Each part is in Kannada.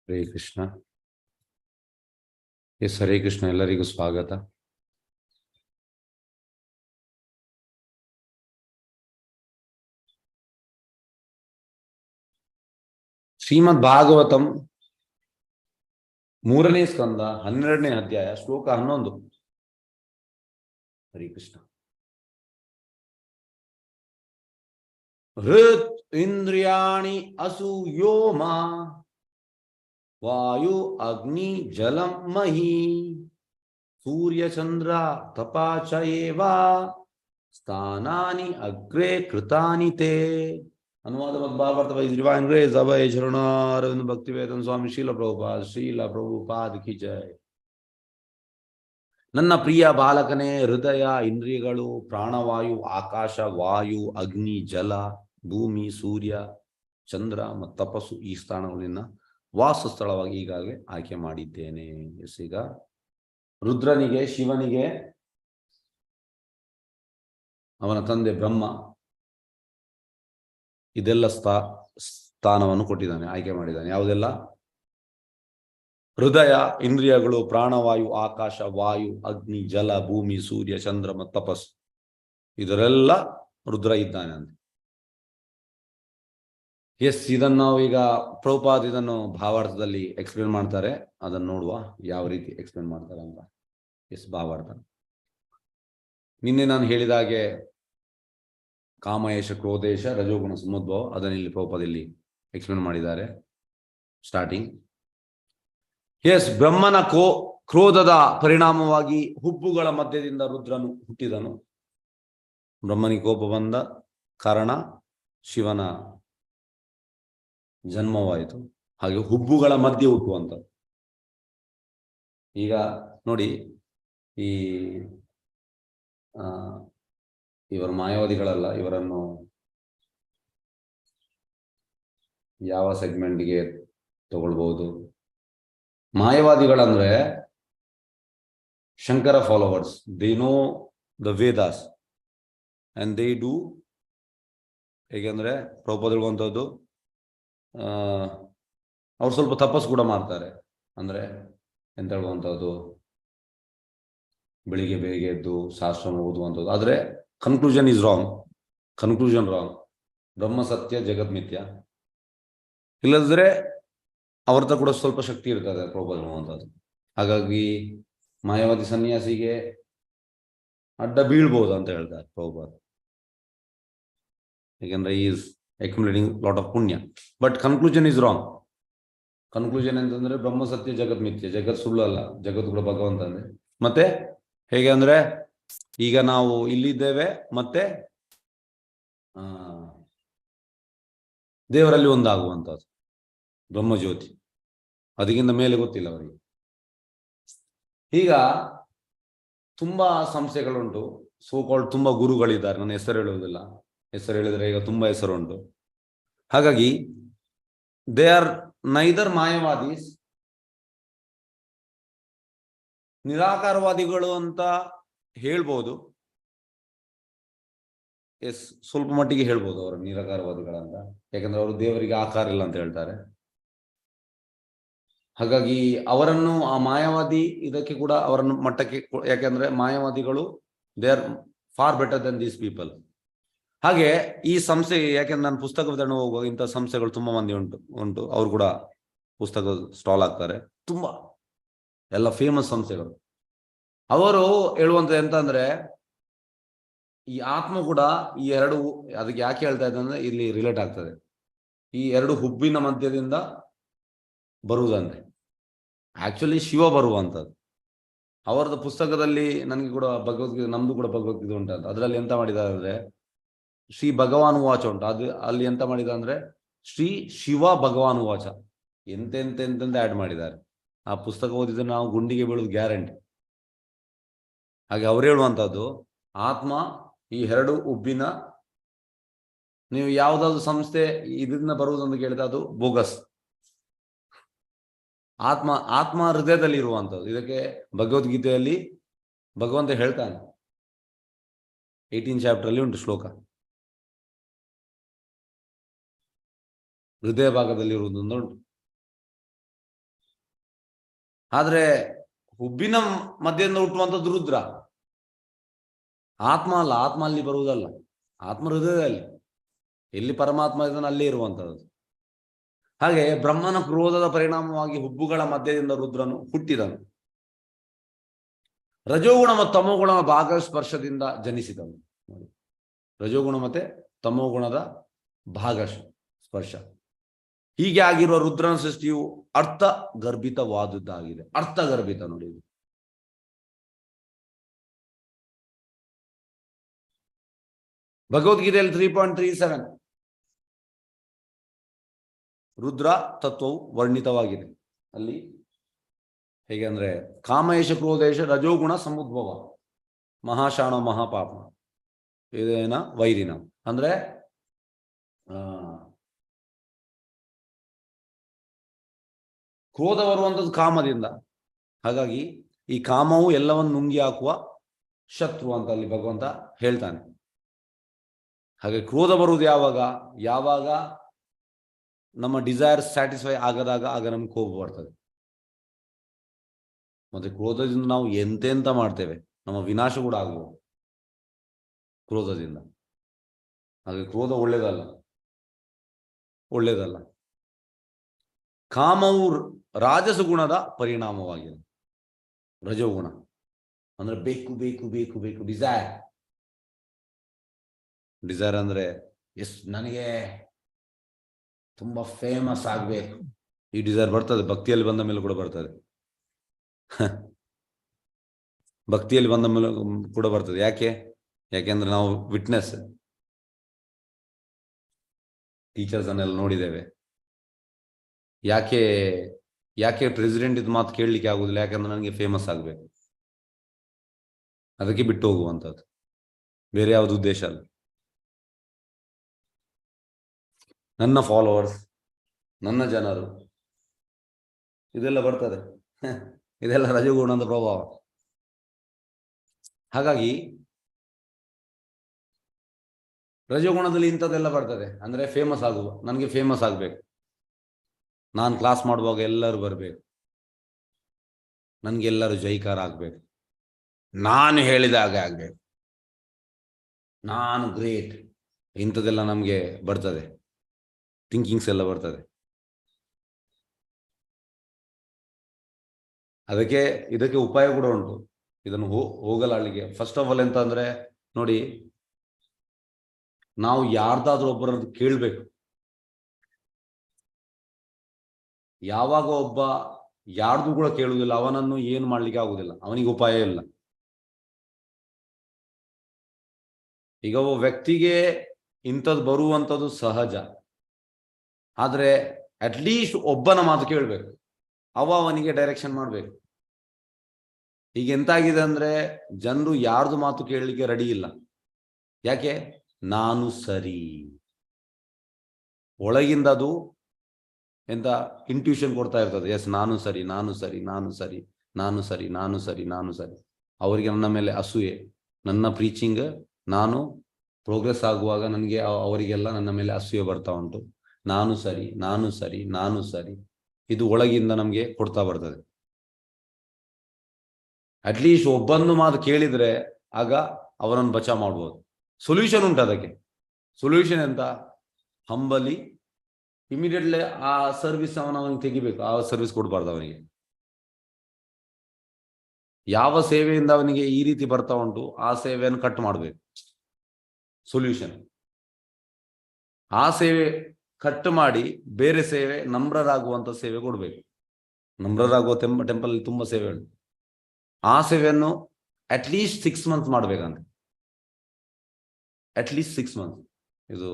ಹರೇ ಕೃಷ್ಣ. ಎಸ್, ಹರೇ ಕೃಷ್ಣ. ಎಲ್ಲರಿಗೂ ಸ್ವಾಗತ. ಶ್ರೀಮದ್ ಭಾಗವತಂ 3ನೇ ಸ್ಕಂದ 12ನೇ ಅಧ್ಯಾಯ ಶ್ಲೋಕ 11. ಹರೇ ಕೃಷ್ಣ. ಹೃತ್ ಇಂದ್ರಿಯಾಣಿ ಅಸೂಯೋಮ ವಾಯು ಅಗ್ನಿ ಜಲಂ ಮಹಿ ಸೂರ್ಯ ಚಂದ್ರ ತಪಾಚ ಏವ ಸ್ಥಾನಾನಿ ಅಗ್ರೆ ಕೃತಾನಿ ತೇ. ಅನುವಾದ ಮದ್ಭಾವಾರ್ಥ ಬೈ ಶ್ರೀವಾಂಗ್ರೇಜ್ ಅಭಯ ಶರಣಾರವಿಂದ ಭಕ್ತಿವೇದನ್ ಸ್ವಾಮಿ ಶ್ರೀಲ ಪ್ರಭುಪಾದ್ ಕಿ ಜೈ. ನನ್ನ ಪ್ರಿಯ ಬಾಲಕನೇ, ಹೃದಯ, ಇಂದ್ರಿಯಗಳು, ಪ್ರಾಣವಾಯು, ಆಕಾಶ, ವಾಯು, ಅಗ್ನಿ, ಜಲ, ಭೂಮಿ, ಸೂರ್ಯ, ಚಂದ್ರ ಮತ್ತು ತಪಸ್ಸು ಈ ಸ್ಥಾನಗಳನ್ನ ವಾಸಸ್ಥಳವಾಗಿ ಈಗಾಗಲೇ ಆಯ್ಕೆ ಮಾಡಿದ್ದೇನೆ. ಈಗ ರುದ್ರನಿಗೆ, ಶಿವನಿಗೆ ಅವನ ತಂದೆ ಬ್ರಹ್ಮ ಇದೆಲ್ಲ ಸ್ಥಾನವನ್ನು ಕೊಟ್ಟಿದ್ದಾನೆ, ಆಯ್ಕೆ ಮಾಡಿದ್ದಾನೆ. ಯಾವುದೆಲ್ಲ? ಹೃದಯ, ಇಂದ್ರಿಯಗಳು, ಪ್ರಾಣವಾಯು, ಆಕಾಶ, ವಾಯು, ಅಗ್ನಿ, ಜಲ, ಭೂಮಿ, ಸೂರ್ಯ, ಚಂದ್ರ ಮತ್ತು ತಪಸ್ಸು ಇದರೆಲ್ಲ ರುದ್ರ ಇದ್ದಾನೆ ಅಂತ. ಎಸ್, ಇದನ್ನು ನಾವು ಈಗ ಪ್ರಭುಪಾದ್ ಇದನ್ನು ಭಾವಾರ್ಥದಲ್ಲಿ ಎಕ್ಸ್ಪ್ಲೇನ್ ಮಾಡ್ತಾರೆ. ಅದನ್ನು ನೋಡುವ ಯಾವ ರೀತಿ ಎಕ್ಸ್ಪ್ಲೇನ್ ಮಾಡ್ತಾರೆ ಅಂತ. ಎಸ್, ಭಾವಾರ್ಥ ನಿನ್ನೆ ನಾನು ಹೇಳಿದ ಹಾಗೆ ಕಾಮಯೇಶ, ಕ್ರೋಧೇಶ, ರಜೋಗುಣ ಸಮುದ್ಭವ ಅದನ್ನು ಇಲ್ಲಿ ಪ್ರಭುಪಾದಲ್ಲಿ ಎಕ್ಸ್ಪ್ಲೇನ್ ಮಾಡಿದ್ದಾರೆ. ಸ್ಟಾರ್ಟಿಂಗ್ ಎಸ್, ಬ್ರಹ್ಮನ ಕ್ರೋಧದ ಪರಿಣಾಮವಾಗಿ ಹುಬ್ಬುಗಳ ಮಧ್ಯದಿಂದ ರುದ್ರನು ಹುಟ್ಟಿದನು. ಬ್ರಹ್ಮನಿಗೆ ಕೋಪ ಬಂದ ಕಾರಣ ಶಿವನ ಜನ್ಮವಾಯಿತು. ಹಾಗೆ ಹುಬ್ಬುಗಳ ಮಧ್ಯೆ ಹುಟ್ಟುವಂತ. ಈಗ ನೋಡಿ, ಈ ಇವರು ಮಾಯಾವಾದಿಗಳಲ್ಲ, ಇವರನ್ನು ಯಾವ ಸೆಗ್ಮೆಂಟ್ಗೆ ತಗೊಳ್ಬಹುದು? ಮಾಯಾವಾದಿಗಳಂದ್ರೆ Shankara followers. They know the Vedas and they do. ಹೇಗೆಂದ್ರೆ ಪ್ರಭುಪಾದರುವಂಥದ್ದು ಅವ್ರು ಸ್ವಲ್ಪ ತಪಸ್ಸು ಕೂಡ ಮಾಡ್ತಾರೆ. ಅಂದ್ರೆ ಎಂತ ಹೇಳುವಂಥದ್ದು, ಬೆಳಿಗ್ಗೆ ಬೇಗ ಎದ್ದು ಶಾಸ್ತ್ರ ಓದುವಂಥದ್ದು. ಆದರೆ conclusion is wrong. Conclusion wrong. ಬ್ರಹ್ಮ ಸತ್ಯ, ಜಗತ್ ಮಿಥ್ಯ. ಇಲ್ಲದ್ರೆ ಅವ್ರದ್ದು ಕೂಡ ಸ್ವಲ್ಪ ಶಕ್ತಿ ಇರ್ತದೆ ಪ್ರಭುಪಾದರುವಂಥದ್ದು. ಹಾಗಾಗಿ ಮಾಯಾವಾದಿ ಸನ್ಯಾಸಿಗೆ ಅಡ್ಡ ಬೀಳ್ಬೋದು ಅಂತ ಹೇಳ್ತಾರೆ ಪ್ರಭುಪಾದ. ಯಾಕೆಂದ್ರೆ ಈಸ್ accumulating lot of ಪುಣ್ಯ. But conclusion is wrong. Conclusion ಅಂತಂದ್ರೆ ಬ್ರಹ್ಮ ಸತ್ಯ, ಜಗತ್ ಮಿಥ್ಯ. ಜಗತ್ ಸುಳ್ಳು ಅಲ್ಲ, ಜಗತ್ತು ಕೂಡ ಭಗವಂತ ಅಂದ್ರೆ. ಮತ್ತೆ ಹೇಗೆ ಅಂದ್ರೆ ಈಗ ನಾವು ಇಲ್ಲಿದ್ದೇವೆ, ಮತ್ತೆ ದೇವರಲ್ಲಿ ಒಂದಾಗುವಂಥದ್ದು ಬ್ರಹ್ಮಜ್ಯೋತಿ. ಅದಕ್ಕಿಂತ ಮೇಲೆ ಗೊತ್ತಿಲ್ಲ ಅವರಿಗೆ. ಈಗ ತುಂಬಾ ಸಂಸ್ಥೆಗಳುಂಟು, ಸೋಕಾಲ್ಡ್ ತುಂಬಾ ಗುರುಗಳಿದ್ದಾರೆ. ನನ್ನ ಹೆಸರು ಹೇಳುವುದಿಲ್ಲ, ಹೆಸರು ಹೇಳಿದ್ರೆ ಈಗ ತುಂಬಾ ಹೆಸರುಂಟು. ಹಾಗಾಗಿ ದೇ ಆರ್ ನೈದರ್ ಮಾಯವಾದೀಸ್, ನಿರಾಕಾರವಾದಿಗಳು ಅಂತ ಹೇಳ್ಬೋದು. ಎಸ್, ಸ್ವಲ್ಪ ಮಟ್ಟಿಗೆ ಹೇಳ್ಬೋದು ಅವರು ನಿರಾಕಾರವಾದಿಗಳಂತ. ಯಾಕಂದ್ರೆ ಅವರು ದೇವರಿಗೆ ಆಕಾರ ಇಲ್ಲ ಅಂತ ಹೇಳ್ತಾರೆ. ಹಾಗಾಗಿ ಅವರನ್ನು ಆ ಮಾಯಾವಾದಿ ಇದಕ್ಕೆ ಕೂಡ ಅವರನ್ನು ಮಟ್ಟಕ್ಕೆ, ಯಾಕೆಂದ್ರೆ ಮಾಯಾವಾದಿಗಳು they are far better than these people. ಹಾಗೆ ಈ ಸಂಸ್ಥೆ, ಯಾಕೆಂದ್ರೆ ನಾನು ಪುಸ್ತಕ ವಿತರಣೆ ಹೋಗುವಾಗ ಇಂಥ ಸಂಸ್ಥೆಗಳು ತುಂಬಾ ಮಂದಿ ಉಂಟು. ಅವರು ಕೂಡ ಪುಸ್ತಕ ಸ್ಟಾಲ್ ಆಗ್ತಾರೆ. ತುಂಬಾ ಎಲ್ಲ ಫೇಮಸ್ ಸಂಸ್ಥೆಗಳು. ಅವರು ಹೇಳುವಂಥದ್ದು ಎಂತ ಅಂದ್ರೆ, ಈ ಆತ್ಮ ಕೂಡ ಈ ಎರಡು, ಅದಕ್ಕೆ ಯಾಕೆ ಹೇಳ್ತಾ ಇದ್ದೆ ಅಂದ್ರೆ ಇಲ್ಲಿ ರಿಲೇಟ್ ಆಗ್ತದೆ. ಈ ಎರಡು ಹುಬ್ಬಿನ ಮಧ್ಯದಿಂದ ಬರುವುದಂತೆ. ಆಕ್ಚುಲಿ ಶಿವ ಬರುವಂಥದ್ದು. ಅವರದ್ದು ಪುಸ್ತಕದಲ್ಲಿ ನನಗೆ ಕೂಡ ಭಗವದ್ಗೀತೆ, ನಮ್ದು ಕೂಡ ಭಗವದ್ಗೀತೆ ಉಂಟಂತ. ಅದರಲ್ಲಿ ಎಂತ ಮಾಡಿದ್ದಾರೆ ಅಂದ್ರೆ ಶ್ರೀ ಭಗವಾನ್ ವಾಚ ಉಂಟು. ಅದು ಅಲ್ಲಿ ಎಂತ ಮಾಡಿದ ಅಂದ್ರೆ ಶ್ರೀ ಶಿವ ಭಗವಾನ್ ವಾಚ ಎಂತೆಂತೆಂತ ಆಡ್ ಮಾಡಿದ್ದಾರೆ. ಆ ಪುಸ್ತಕ ಓದಿದ್ರೆ ನಾವು ಗುಂಡಿಗೆ ಬೀಳೋದು ಗ್ಯಾರಂಟಿ. ಹಾಗೆ ಅವ್ರು ಹೇಳುವಂಥದ್ದು, ಆತ್ಮ ಈ ಎರಡು ಉಬ್ಬಿನ, ನೀವು ಯಾವುದಾದ್ರು ಸಂಸ್ಥೆ ಇದರಿಂದ ಬರುವುದಂತ ಕೇಳಿದ್ರೆ ಅದು ಬೋಗಸ್. ಆತ್ಮ ಹೃದಯದಲ್ಲಿ ಇರುವಂಥದ್ದು. ಇದಕ್ಕೆ ಭಗವದ್ಗೀತೆಯಲ್ಲಿ ಭಗವಂತ ಹೇಳ್ತಾನೆ, 18 ಚಾಪ್ಟರ್ ಅಲ್ಲಿ ಉಂಟು ಶ್ಲೋಕ. ಹೃದಯ ಭಾಗದಲ್ಲಿ ಇರುವುದೊಂದು ಉಂಟು. ಆದ್ರೆ ಹುಬ್ಬಿನ ಮಧ್ಯದಿಂದ ಹುಟ್ಟುವಂಥದ್ದು ರುದ್ರ. ಆತ್ಮ ಅಲ್ಲ, ಆತ್ಮ ಅಲ್ಲಿ ಬರುವುದಲ್ಲ, ಆತ್ಮ ಹೃದಯದಲ್ಲಿ ಎಲ್ಲಿ ಪರಮಾತ್ಮ ಇದನ್ನು ಅಲ್ಲೇ ಇರುವಂಥದ್ದು. ಹಾಗೆ ಬ್ರಹ್ಮನ ಕ್ರೋಧದ ಪರಿಣಾಮವಾಗಿ ಹುಬ್ಬುಗಳ ಮಧ್ಯದಿಂದ ರುದ್ರನು ಹುಟ್ಟಿದನು. ರಜೋಗುಣ ಮತ್ತು ತಮೋಗುಣ ಭಾಗ ಸ್ಪರ್ಶದಿಂದ ಜನಿಸಿದನು. ರಜೋಗುಣ ಮತ್ತೆ ತಮೋಗುಣದ ಭಾಗ ಸ್ಪರ್ಶ. ಹೀಗೆ ಆಗಿರುವ ರುದ್ರನ ಸೃಷ್ಟಿಯು ಅರ್ಥ ಗರ್ಭಿತವಾದದ್ದಾಗಿದೆ. ಅರ್ಥ ಗರ್ಭಿತ ನೋಡಿ ಇದು. ಭಗವದ್ಗೀತೆಯಲ್ಲಿ 3.37 ರುದ್ರ ತತ್ವವು ವರ್ಣಿತವಾಗಿದೆ. ಅಲ್ಲಿ ಹೇಗೆ ಅಂದ್ರೆ ಕಾಮೇಶ ಕ್ರೋಧೇಶ ರಜೋಗುಣ ಸಮುದ್ಭವ ಮಹಾಶಾಣ ಮಹಾಪಾಪ ಇದೇನ ವೈರಿನ ಅಂದ್ರೆ ಕ್ರೋಧ ಬರುವಂಥದ್ದು ಕಾಮದಿಂದ. ಹಾಗಾಗಿ ಈ ಕಾಮವು ಎಲ್ಲವನ್ನು ನುಂಗಿ ಹಾಕುವ ಶತ್ರು ಅಂತ ಅಲ್ಲಿ ಭಗವಂತ ಹೇಳ್ತಾನೆ. ಹಾಗೆ ಕ್ರೋಧ ಬರುವುದು ಯಾವಾಗ? ಯಾವಾಗ ನಮ್ಮ ಡಿಸೈರ್ ಸ್ಯಾಟಿಸ್ಫೈ ಆಗದಾಗ ಆಗ ನಮ್ಗೆ ಕೋಪ ಬರ್ತದೆ. ಮತ್ತೆ ಕ್ರೋಧದಿಂದ ನಾವು ಎಂತೆಂತ ಮಾಡ್ತೇವೆ, ನಮ್ಮ ವಿನಾಶ ಕೂಡ ಆಗ್ಬೋದು ಕ್ರೋಧದಿಂದ. ಹಾಗೆ ಕ್ರೋಧ ಒಳ್ಳೇದಲ್ಲ, ಒಳ್ಳೇದಲ್ಲ. ಕಾಮವು ರಾಜಸ ಗುಣದ ಪರಿಣಾಮವಾಗಿದೆ. ರಜೋಗುಣ ಅಂದ್ರೆ ಬೇಕು ಬೇಕು ಬೇಕು ಬೇಕು, ಡಿಸೈರ್. ಡಿಸೈರ್ ಅಂದ್ರೆ ನನಗೆ ತುಂಬಾ ಫೇಮಸ್ ಆಗ್ಬೇಕು, ಈ ಡಿಸೈರ್ ಬರ್ತದೆ. ಭಕ್ತಿಯಲ್ಲಿ ಬಂದ ಮೇಲೆ ಕೂಡ ಬರ್ತದೆ. ಭಕ್ತಿಯಲ್ಲಿ ಬಂದ ಮೇಲೆ ಕೂಡ ಬರ್ತದೆ. ಯಾಕೆಂದ್ರೆ ನಾವು ವಿಟ್ನೆಸ್, ಟೀಚರ್ಸ್ ಅನ್ನೆಲ್ಲ ನೋಡಿದ್ದೇವೆ. ಯಾಕೆ ಪ್ರೆಸಿಡೆಂಟ್ ಇದು ಮಾತು ಕೇಳಲಿಕ್ಕೆ ಆಗುದಿಲ್ಲ? ಯಾಕಂದ್ರೆ ನನಗೆ ಫೇಮಸ್ ಆಗ್ಬೇಕು, ಅದಕ್ಕೆ ಬಿಟ್ಟು ಹೋಗುವಂಥದ್ದು, ಬೇರೆ ಯಾವುದು ಉದ್ದೇಶ ಅಲ್ಲ. ನನ್ನ ಫಾಲೋವರ್ಸ್, ನನ್ನ ಜನರು, ಇದೆಲ್ಲ ಬರ್ತದೆ. ಇದೆಲ್ಲ ರಜೋಗುಣದ ಪ್ರಭಾವ. ಹಾಗಾಗಿ ರಜೋಗುಣದಲ್ಲಿ ಇಂಥದ್ದೆಲ್ಲ ಬರ್ತದೆ. ಅಂದ್ರೆ ಫೇಮಸ್ ಆಗುವ, ನನಗೆ ಫೇಮಸ್ ಆಗ್ಬೇಕು, ನಾನು ಕ್ಲಾಸ್ ಮಾಡುವಾಗ ಎಲ್ಲರೂ ಬರಬೇಕು, ನನಗೆಲ್ಲರೂ ಜೈಕಾರ ಆಗ್ಬೇಕು, ನಾನು ಹೇಳಿದಾಗ ಆಗ್ಬೇಕು, ನಾನು ಗ್ರೇಟ್, ಇಂಥದ್ದೆಲ್ಲ ನಮಗೆ ಬರ್ತದೆ. ಥಿಂಕಿಂಗ್ಸ್ ಎಲ್ಲ ಬರ್ತದೆ. ಇದಕ್ಕೆ ಉಪಾಯ ಕೂಡ ಉಂಟು, ಇದನ್ನು ಹೋಗಲಾಳಿಗೆ. ಫಸ್ಟ್ ಆಫ್ ಆಲ್ ಎಂತ ಅಂದ್ರೆ ನೋಡಿ, ನಾವು ಯಾರ್ದಾದ್ರೂ ಒಬ್ಬರದ್ದು ಕೇಳಬೇಕು. ಯಾವಾಗ ಒಬ್ಬ ಯಾರ್ದು ಕೂಡ ಕೇಳುವುದಿಲ್ಲ, ಅವನನ್ನು ಏನು ಮಾಡ್ಲಿಕ್ಕೆ ಆಗುದಿಲ್ಲ, ಅವನಿಗೆ ಉಪಾಯ ಇಲ್ಲ. ಈಗ ಒಬ್ಬ ವ್ಯಕ್ತಿಗೆ ಇಂಥದ್ದು ಬರುವಂಥದ್ದು ಸಹಜ, ಆದ್ರೆ ಅಟ್ಲೀಸ್ಟ್ ಒಬ್ಬನ ಮಾತು ಕೇಳಬೇಕು, ಅವನಿಗೆ ಡೈರೆಕ್ಷನ್ ಮಾಡ್ಬೇಕು. ಈಗ ಎಂತಾಗಿದೆ ಅಂದ್ರೆ ಜನರು ಯಾರ್ದು ಮಾತು ಕೇಳಲಿಕ್ಕೆ ರೆಡಿ ಇಲ್ಲ. ಯಾಕೆ? ನಾನು ಸರಿ, ಒಳಗಿಂದ ಅದು ಎಂತ ಇಂಟ್ಯೂಷನ್ ಕೊಡ್ತಾ ಇರ್ತದೆ. ಎಸ್, ನಾನು ಸರಿ, ನಾನು ಸರಿ, ನಾನು ಸರಿ, ನಾನು ಸರಿ, ನಾನು ಸರಿ, ನಾನು ಸರಿ. ಅವರಿಗೆ ನನ್ನ ಮೇಲೆ ಅಸೂಯೆ, ನನ್ನ ಪ್ರೀಚಿಂಗ್ ನಾನು ಪ್ರೋಗ್ರೆಸ್ ಆಗುವಾಗ ನನಗೆ ಅವರಿಗೆಲ್ಲ ನನ್ನ ಮೇಲೆ ಅಸೂಯೆ ಬರ್ತಾ ಉಂಟು. ನಾನು ಸರಿ, ನಾನು ಸರಿ, ನಾನು ಸರಿ, ಇದು ಒಳಗಿಂದ ನಮಗೆ ಕೊಡ್ತಾ ಬರ್ತದೆ. ಅಟ್ಲೀಸ್ಟ್ ಒಬ್ಬನ್ನು ಮಾತು ಕೇಳಿದ್ರೆ ಆಗ ಅವನನ್ನು ಬಚಾವ್ ಮಾಡ್ಬೋದು. ಸೊಲ್ಯೂಷನ್ ಉಂಟು ಅದಕ್ಕೆ. ಸೊಲ್ಯೂಷನ್ ಎಂತ? ಹಂಬಲಿ ಇಮಿಡಿಯೇಟ್ಲಿ ಆ ಸರ್ವಿಸ್ ಅವನಿಗೆ ತೆಗಿಬೇಕು, ಆ ಸರ್ವಿಸ್ ಕೊಡಬಾರ್ದು ಅವನಿಗೆ. ಯಾವ ಸೇವೆಯಿಂದ ಅವನಿಗೆ ಈ ರೀತಿ ಬರ್ತಾ ಉಂಟು ಆ ಸೇವೆಯನ್ನು ಕಟ್ ಮಾಡಬೇಕು. ಸೊಲ್ಯೂಷನ್ ಆ ಸೇವೆ ಕಟ್ ಮಾಡಿ ಬೇರೆ ಸೇವೆ, ನಮ್ರರಾಗುವಂತ ಸೇವೆ ಕೊಡಬೇಕು. ನಮ್ರರಾಗುವ ಟೆಂಪಲ್ ತುಂಬಾ ಸೇವೆ ಉಂಟು. ಆ ಸೇವೆಯನ್ನು ಅಟ್ಲೀಸ್ಟ್ 6 months ಮಾಡ್ಬೇಕಂತ. At least 6 months. ಇದು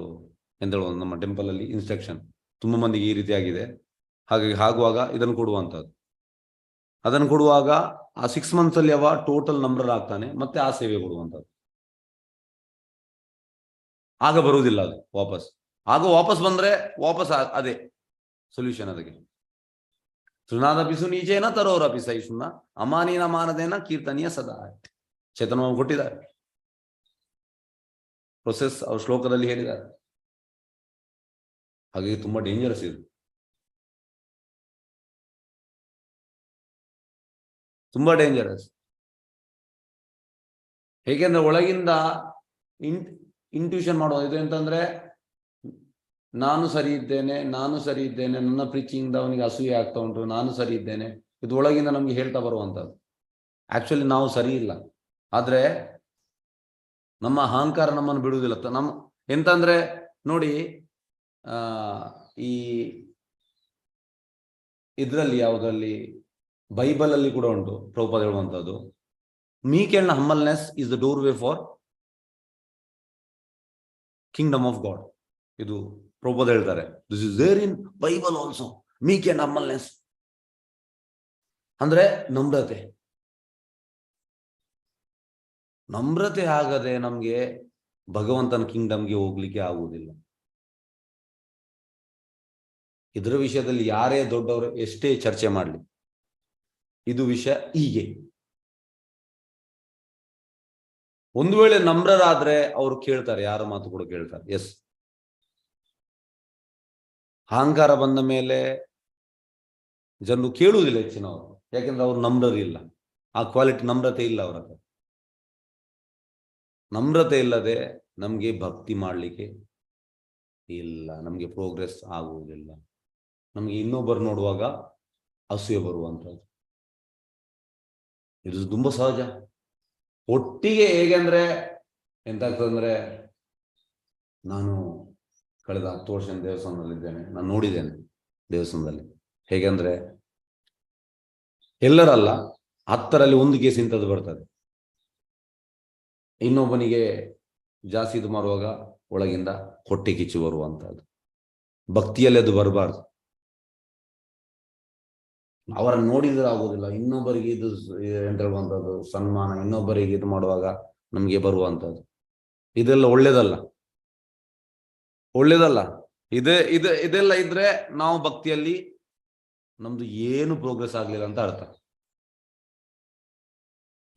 ಎಂತ ಹೇಳುವುದು, ನಮ್ಮ ಟೆಂಪಲ್ ಅಲ್ಲಿ ಇನ್ಸ್ಟ್ರಕ್ಷನ್. ತುಂಬಾ ಮಂದಿಗೆ ಈ ರೀತಿ ಆಗಿದೆ. ಹಾಗಾಗಿ ಆಗುವಾಗ ಇದನ್ನು ಕೊಡುವಂಥದ್ದು. ಅದನ್ನು ಕೊಡುವಾಗ ಆ 6 months ಅಲ್ಲಿ ಅವ ಟೋಟಲ್ ನಮ್ರರಾಗ್ತಾನೆ, ಮತ್ತೆ ಆ ಸೇವೆ ಕೊಡುವಂಥದ್ದು. ಆಗ ಬರುವುದಿಲ್ಲ ಅದು ವಾಪಸ್. ಆಗ ವಾಪಸ್ ಬಂದ್ರೆ ವಾಪಸ್ ಅದೇ ಸೊಲ್ಯೂಷನ್. ಅದಕ್ಕೆ ಸುನಾದ ಪಿಸು ನೀಚೇನ ತರೋರ ಪಿಸೈಸುನ ಅಮಾನಿನ ಮಾನದೇನ ಕೀರ್ತನೀಯ ಸದಾ ಚೇತನ ಕೊಟ್ಟಿದ್ದಾರೆ. ಪ್ರೊಸೆಸ್ ಅವ್ರ ಶ್ಲೋಕದಲ್ಲಿ ಹೇಳಿದ್ದಾರೆ. ಹಾಗೆ ತುಂಬಾ ಡೇಂಜರಸ್ ಇದು. ತುಂಬಾ ಡೇಂಜರಸ್. ಹೇಗೆಂದ್ರೆ ಒಳಗಿಂದ ಇಂಟ್ಯೂಷನ್ ಮಾಡೋದು ಇದು ಎಂತಂದ್ರೆ, ನಾನು ಸರಿ ಇದ್ದೇನೆ, ನಾನು ಸರಿ ಇದ್ದೇನೆ, ನನ್ನ ಪ್ರೀಚಿಂಗ್ ಅವನಿಗೆ ಅಸೂಯೆ ಆಗ್ತಾ ಉಂಟು, ನಾನು ಸರಿ ಇದ್ದೇನೆ, ಇದು ಒಳಗಿಂದ ನಮ್ಗೆ ಹೇಳ್ತಾ ಬರುವಂತದ್ದು. ಆಕ್ಚುಲಿ ನಾವು ಸರಿ ಇಲ್ಲ, ಆದ್ರೆ ನಮ್ಮ ಅಹಂಕಾರ ನಮ್ಮನ್ನು ಬಿಡುವುದಿಲ್ಲ. ನಮ್ಮ ಎಂತಂದ್ರೆ ನೋಡಿ, ಈ ಇದರಲ್ಲಿ ಯಾವುದರಲ್ಲಿ ಬೈಬಲ್ ಅಲ್ಲಿ ಕೂಡ ಉಂಟು ಪ್ರಭುಪಾದ ಹೇಳುವಂತದ್ದು, meek and humbleness is the doorway for kingdom of God. ಇದು ಪ್ರಭುಪಾದ ಹೇಳ್ತಾರೆ. This is there in Bible also, meek and humbleness ಅಂದ್ರೆ ನಮ್ರತೆ. ನಮ್ರತೆ ಆಗದೆ ನಮ್ಗೆ ಭಗವಂತನ ಕಿಂಗ್ಡಮ್ಗೆ ಹೋಗ್ಲಿಕ್ಕೆ ಆಗುವುದಿಲ್ಲ. ಇದರ ವಿಷಯದಲ್ಲಿ ಯಾರೇ ದೊಡ್ಡವರು ಎಷ್ಟೇ ಚರ್ಚೆ ಮಾಡಲಿ, ಇದು ವಿಷಯ ಹೀಗೆ. ಒಂದು ವೇಳೆ ನಮ್ರರಾದ್ರೆ ಅವರು ಕೇಳ್ತಾರೆ, ಯಾರ ಮಾತು ಕೂಡ ಕೇಳ್ತಾರೆ. ಎಸ್, ಅಹಂಕಾರ ಬಂದ ಮೇಲೆ ಜನರು ಕೇಳುವುದಿಲ್ಲ ಹೆಚ್ಚಿನವರು, ಯಾಕೆಂದ್ರೆ ಅವ್ರು ನಮ್ರರಿಲ್ಲ, ಆ ಕ್ವಾಲಿಟಿ ನಮ್ರತೆ ಇಲ್ಲ ಅವರ ಹತ್ರ. ನಮ್ರತೆ ಇಲ್ಲದೆ ನಮ್ಗೆ ಭಕ್ತಿ ಮಾಡಲಿಕ್ಕೆ ಇಲ್ಲ, ನಮ್ಗೆ ಪ್ರೋಗ್ರೆಸ್ ಆಗುವುದಿಲ್ಲ. ನಮ್ಗೆ ಇನ್ನೊಬ್ಬರು ನೋಡುವಾಗ ಅಸೂಯೆ ಬರುವಂಥದ್ದು, ಇದು ತುಂಬಾ ಸಹಜ. ಒಟ್ಟಿಗೆ ಹೇಗೆಂದ್ರೆ ಎಂತಾಗ್ತದಂದ್ರೆ, ನಾನು ಕಳೆದ 10 ವರ್ಷ ದೇವಸ್ಥಾನದಲ್ಲಿದ್ದೇನೆ, ನಾನು ನೋಡಿದ್ದೇನೆ ದೇವಸ್ಥಾನದಲ್ಲಿ ಹೇಗೆಂದ್ರೆ, ಎಲ್ಲರಲ್ಲ 10ರಲ್ಲಿ 1 ಕೇಸ್ ಇಂಥದ್ದು ಬರ್ತದೆ. ಇನ್ನೊಬ್ಬನಿಗೆ ಜಾಸ್ತಿ ಇದು ಮಾಡುವಾಗ ಒಳಗಿಂದ ಹೊಟ್ಟೆ ಕಿಚ್ಚು ಬರುವಂತಹದ್ದು. ಭಕ್ತಿಯಲ್ಲಿ ಅದು ಬರಬಾರ್ದು. ಅವರನ್ನು ನೋಡಿದ್ರೆ ಆಗುವುದಿಲ್ಲ, ಇನ್ನೊಬ್ಬರಿಗೆ ಇದು ಎಂತ ಹೇಳುವಂಥದ್ದು ಸನ್ಮಾನ, ಇನ್ನೊಬ್ಬರಿಗೆ ಇದು ಮಾಡುವಾಗ ನಮ್ಗೆ ಬರುವಂತಹದ್ದು, ಇದೆಲ್ಲ ಒಳ್ಳೇದಲ್ಲ, ಒಳ್ಳೇದಲ್ಲ. ಇದೆಲ್ಲ ಇದ್ರೆ ನಾವು ಭಕ್ತಿಯಲ್ಲಿ ನಮ್ದು ಏನು ಪ್ರೋಗ್ರೆಸ್ ಆಗ್ಲಿಲ್ಲ ಅಂತ ಅರ್ಥ.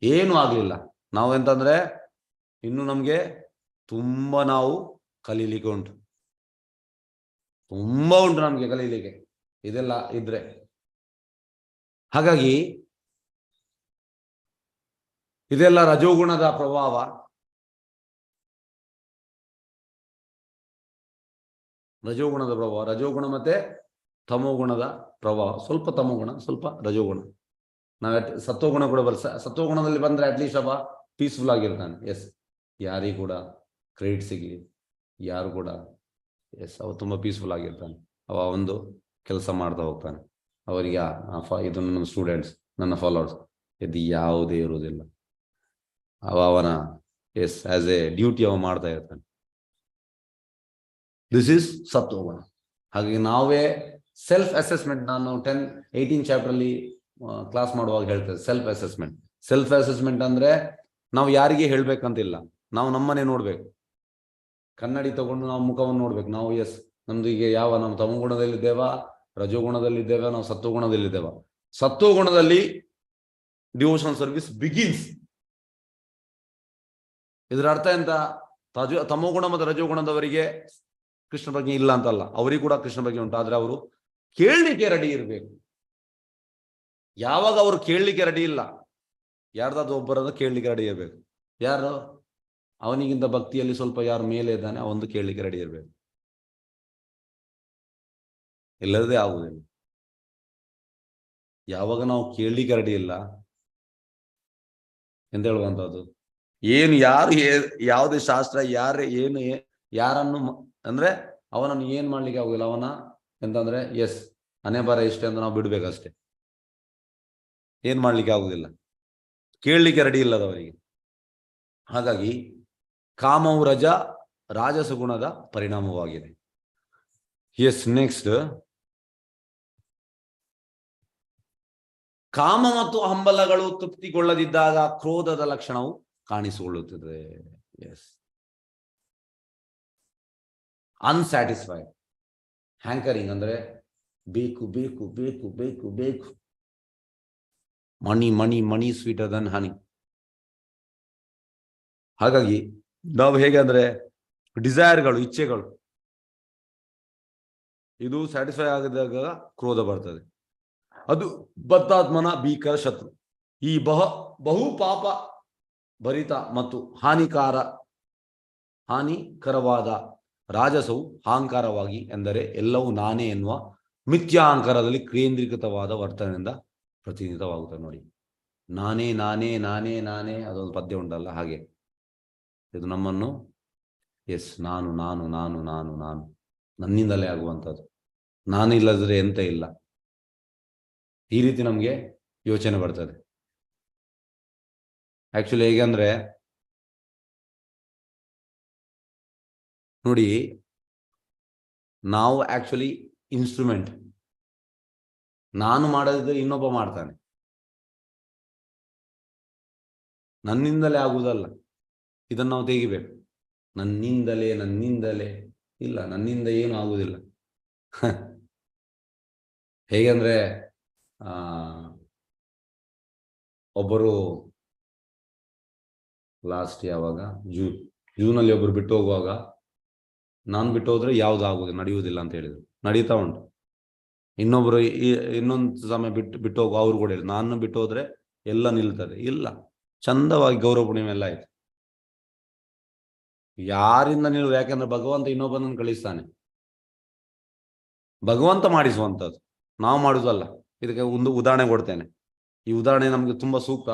ಏನು ಆಗ್ಲಿಲ್ಲ. ನಾವು ಎಂತಂದ್ರೆ ಇನ್ನು ನಮ್ಗೆ ತುಂಬಾ ನಾವು ಕಲೀಲಿಕ್ಕೆ ಉಂಟು, ತುಂಬಾ ಉಂಟು ನಮ್ಗೆ ಕಲೀಲಿಕ್ಕೆ ಇದೆಲ್ಲ ಇದ್ರೆ. ಹಾಗಾಗಿ ಇದೆಲ್ಲ ರಜೋಗುಣದ ಪ್ರಭಾವ. ರಜೋಗುಣ ಮತ್ತೆ ತಮೋಗುಣದ ಪ್ರಭಾವ. ಸ್ವಲ್ಪ ತಮೋಗುಣ, ಸ್ವಲ್ಪ ರಜೋಗುಣ. ನಾವ್ ಸತ್ವಗುಣ ಕೂಡ ಸತ್ವಗುಣದಲ್ಲಿ ಬಂದ್ರೆ ಅಟ್ಲೀಸ್ಟ್ ಅವ ಪೀಸ್ಫುಲ್ ಆಗಿರ್ತಾನೆ. ಎಸ್, ಯಾರಿಗೂ ಕೂಡ ಕ್ರೆಡಿಟ್ ಸಿಗಲಿ, ಯಾರು ಕೂಡ ಎಸ್, ಅವ ತುಂಬಾ ಪೀಸ್ಫುಲ್ ಆಗಿರ್ತಾನೆ. ಅವ ಒಂದು ಕೆಲಸ ಮಾಡ್ತಾ ಹೋಗ್ತಾನೆ. ಅವರಿಗೆ ಇದು ನನ್ನ ಸ್ಟೂಡೆಂಟ್ಸ್, ನನ್ನ ಫಾಲೋವರ್ಸ್, ಇದು ಯಾವುದೇ ಇರುವುದಿಲ್ಲ. ಅವನ ಎಸ್ ಆಸ್ ಎ ಡ್ಯೂಟಿ ಅವ ಮಾಡ್ತಾ ಇರ್ತಾನೆ. ದಿಸ್ ಈಸ್ ಸತ್ವಗುಣ. ಹಾಗಾಗಿ ನಾವೇ ಸೆಲ್ಫ್ ಅಸೆಸ್ಮೆಂಟ್, ನಾನು 18 ಚಾಪ್ಟರ್ ಅಲ್ಲಿ ಕ್ಲಾಸ್ ಮಾಡುವಾಗ ಹೇಳ್ತೇವೆ ಸೆಲ್ಫ್ ಅಸೆಸ್ಮೆಂಟ್. ಸೆಲ್ಫ್ ಅಸೆಸ್ಮೆಂಟ್ ಅಂದ್ರೆ ನಾವು ಯಾರಿಗೆ ಹೇಳ್ಬೇಕಂತಿಲ್ಲ, ನಾವು ನಮ್ಮನೆ ನೋಡ್ಬೇಕು. ಕನ್ನಡಿ ತಗೊಂಡು ನಾವು ಮುಖವನ್ನು ನೋಡ್ಬೇಕು. ನಾವು ಎಸ್, ನಮ್ದು ಈಗ ನಾವು ತಮಗುಣದಲ್ಲಿದ್ದೇವಾ, ರಜೋಗುಣದಲ್ಲಿದ್ದೇವೆ, ನಾವು ಸತ್ವಗುಣದಲ್ಲಿದ್ದೇವ. ಸತ್ವಗುಣದಲ್ಲಿ ಡಿವೋಷನಲ್ ಸರ್ವಿಸ್ ಬಿಗಿನ್ಸ್. ಇದರ ಅರ್ಥ ಎಂತ? ತಮೋಗುಣ ಮತ್ತು ರಜೋಗುಣದವರಿಗೆ ಕೃಷ್ಣ ಪ್ರಜ್ಞೆ ಇಲ್ಲ ಅಂತಲ್ಲ, ಅವರಿಗೆ ಕೂಡ ಕೃಷ್ಣ ಪ್ರಜ್ಞೆ ಉಂಟು. ಆದ್ರೆ ಅವರು ಕೇಳಲಿಕ್ಕೆ ರೆಡಿ ಇರಬೇಕು. ಯಾವಾಗ ಅವರು ಕೇಳಲಿಕ್ಕೆ ರೆಡಿ ಇಲ್ಲ, ಯಾರ್ದಾದ್ರು ಒಬ್ಬರನ್ನು ಕೇಳಲಿಕ್ಕೆ ರೆಡಿ ಇರಬೇಕು. ಯಾರು ಅವನಿಗಿಂತ ಭಕ್ತಿಯಲ್ಲಿ ಸ್ವಲ್ಪ ಯಾರು ಮೇಲೆ ಇದ್ದಾನೆ ಅವೊಂದು ಕೇಳಲಿಕ್ಕೆ ರೆಡಿ ಇರಬೇಕು, ಇಲ್ಲದೇ ಆಗುವುದಿಲ್ಲ. ಯಾವಾಗ ನಾವು ಕೇಳಲಿಕ್ಕೆ ರೆಡಿ ಇಲ್ಲ ಎಂತ ಹೇಳುವಂತದ್ದು, ಏನು ಯಾರು ಯಾವುದೇ ಶಾಸ್ತ್ರ ಏನು ಯಾರನ್ನು ಅಂದ್ರೆ ಅವನನ್ನು ಏನ್ ಮಾಡ್ಲಿಕ್ಕೆ ಆಗುದಿಲ್ಲ. ಅವನ ಎಂತಂದ್ರೆ ಎಸ್ ಹಣೆ ಬರ ಇಷ್ಟೇ ಅಂತ ನಾವು ಬಿಡ್ಬೇಕಷ್ಟೇ, ಏನ್ ಮಾಡ್ಲಿಕ್ಕೆ ಆಗುದಿಲ್ಲ, ಕೇಳಲಿಕ್ಕೆ ರೆಡಿ ಇಲ್ಲದವರಿಗೆ. ಹಾಗಾಗಿ ಕಾಮವು ರಾಜಸ ಗುಣದ ಪರಿಣಾಮವಾಗಿದೆ. ಎಸ್, ನೆಕ್ಸ್ಟ್, ಕಾಮ ಮತ್ತು ಹಂಬಲಗಳು ತೃಪ್ತಿಗೊಳ್ಳದಿದ್ದಾಗ ಕ್ರೋಧದ ಲಕ್ಷಣವು ಕಾಣಿಸಿಕೊಳ್ಳುತ್ತದೆ. ಎಸ್, ಅನ್ಸ್ಯಾಟಿಸ್ಫೈಡ್, ಹ್ಯಾಂಕರಿಂಗ್ ಅಂದ್ರೆ ಬೇಕು ಬೇಕು ಬೇಕು ಬೇಕು ಬೇಕು, ಮಣಿ ಮಣಿ ಮಣಿ ಸ್ವೀಟರ್ ದನ್ ಹನಿ. ಹಾಗಾಗಿ ನಾವು ಹೇಗೆ ಅಂದ್ರೆ ಡಿಸೈರ್ಗಳು, ಇಚ್ಛೆಗಳು, ಇದು ಸ್ಯಾಟಿಸ್ಫೈ ಆಗದಾಗ ಕ್ರೋಧ ಬರ್ತದೆ. ಅದು ಬದ್ಧಾತ್ಮನ ಭೀಕರ ಶತ್ರು. ಈ ಬಹು ಪಾಪ ಭರಿತ ಮತ್ತು ಹಾನಿಕರವಾದ ರಾಜಸವು ಅಹಂಕಾರವಾಗಿ, ಎಂದರೆ ಎಲ್ಲವೂ ನಾನೇ ಎನ್ನುವ ಮಿಥ್ಯಾಂಕಾರದಲ್ಲಿ ಕೇಂದ್ರೀಕೃತವಾದ ವರ್ತನೆಯಿಂದ ಪ್ರತಿನಿಧಿತವಾಗುತ್ತದೆ. ನೋಡಿ, ನಾನೇ ನಾನೇ ನಾನೇ ನಾನೇ ಅದೊಂದು ಪದ್ಯ ಉಂಟಲ್ಲ, ಹಾಗೆ ಇದು ನಮ್ಮನ್ನು ನಾನು ನಾನು ನಾನು ನಾನು ನಾನು ನನ್ನಿಂದಲೇ ಆಗುವಂಥದ್ದು, ನಾನಿಲ್ಲದ್ರೆ ಎಂತ ಇಲ್ಲ, ಈ ರೀತಿ ನಮಗೆ ಯೋಚನೆ ಬರ್ತದೆ. ಆಕ್ಚುಲಿ ಹೇಗಂದ್ರೆ ನೋಡಿ, ನಾವು ಆಕ್ಚುಲಿ ಇನ್ಸ್ಟ್ರೂಮೆಂಟ್. ನಾನು ಮಾಡದಿದ್ರೆ ಇನ್ನೊಬ್ಬ ಮಾಡ್ತಾನೆ, ನನ್ನಿಂದಲೇ ಆಗುವುದಲ್ಲ. ಇದನ್ನು ನಾವು ತೆಗಿಬೇಕು. ನನ್ನಿಂದಲೇ ಇಲ್ಲ, ನನ್ನಿಂದ ಏನು ಆಗುವುದಿಲ್ಲ. ಹೇಗೆಂದ್ರೆ ಒಬ್ಬರು ಲಾಸ್ಟ್ ಯಾವಾಗ ಜೂನಲ್ಲಿ ಒಬ್ಬರು ಬಿಟ್ಟು ಹೋಗುವಾಗ, ನಾನು ಬಿಟ್ಟು ಹೋದ್ರೆ ಯಾವ್ದು ಆಗುದಿಲ್ಲ, ನಡೆಯುವುದಿಲ್ಲ ಅಂತ ಹೇಳಿದ್ರು. ನಡೀತಾ ಉಂಟು. ಇನ್ನೊಬ್ರು ಇನ್ನೊಂದು ಸಮಯ ಬಿಟ್ಟು ಹೋಗುವ ಅವ್ರು ಕೂಡ ಹೇಳಿದ್ರು, ನಾನು ಬಿಟ್ಟು ಹೋದ್ರೆ ಎಲ್ಲ ನಿಲ್ತದೆ. ಇಲ್ಲ, ಚಂದವಾಗಿ ಗೌರವ ಪೂರ್ಣಿಮೆ ಎಲ್ಲ ಆಯ್ತು. ಯಾರಿಂದ ನಿಲ್ಲುವುದು? ಯಾಕೆಂದ್ರೆ ಭಗವಂತ ಇನ್ನೊಬ್ಬನನ್ನು ಕಳಿಸ್ತಾನೆ. ಭಗವಂತ ಮಾಡಿಸುವಂಥದ್ದು, ನಾವು ಮಾಡುವುದಲ್ಲ. ಇದಕ್ಕೆ ಒಂದು ಉದಾಹರಣೆ ಕೊಡ್ತೇನೆ. ಈ ಉದಾಹರಣೆ ನಮ್ಗೆ ತುಂಬಾ ಸೂಕ್ತ.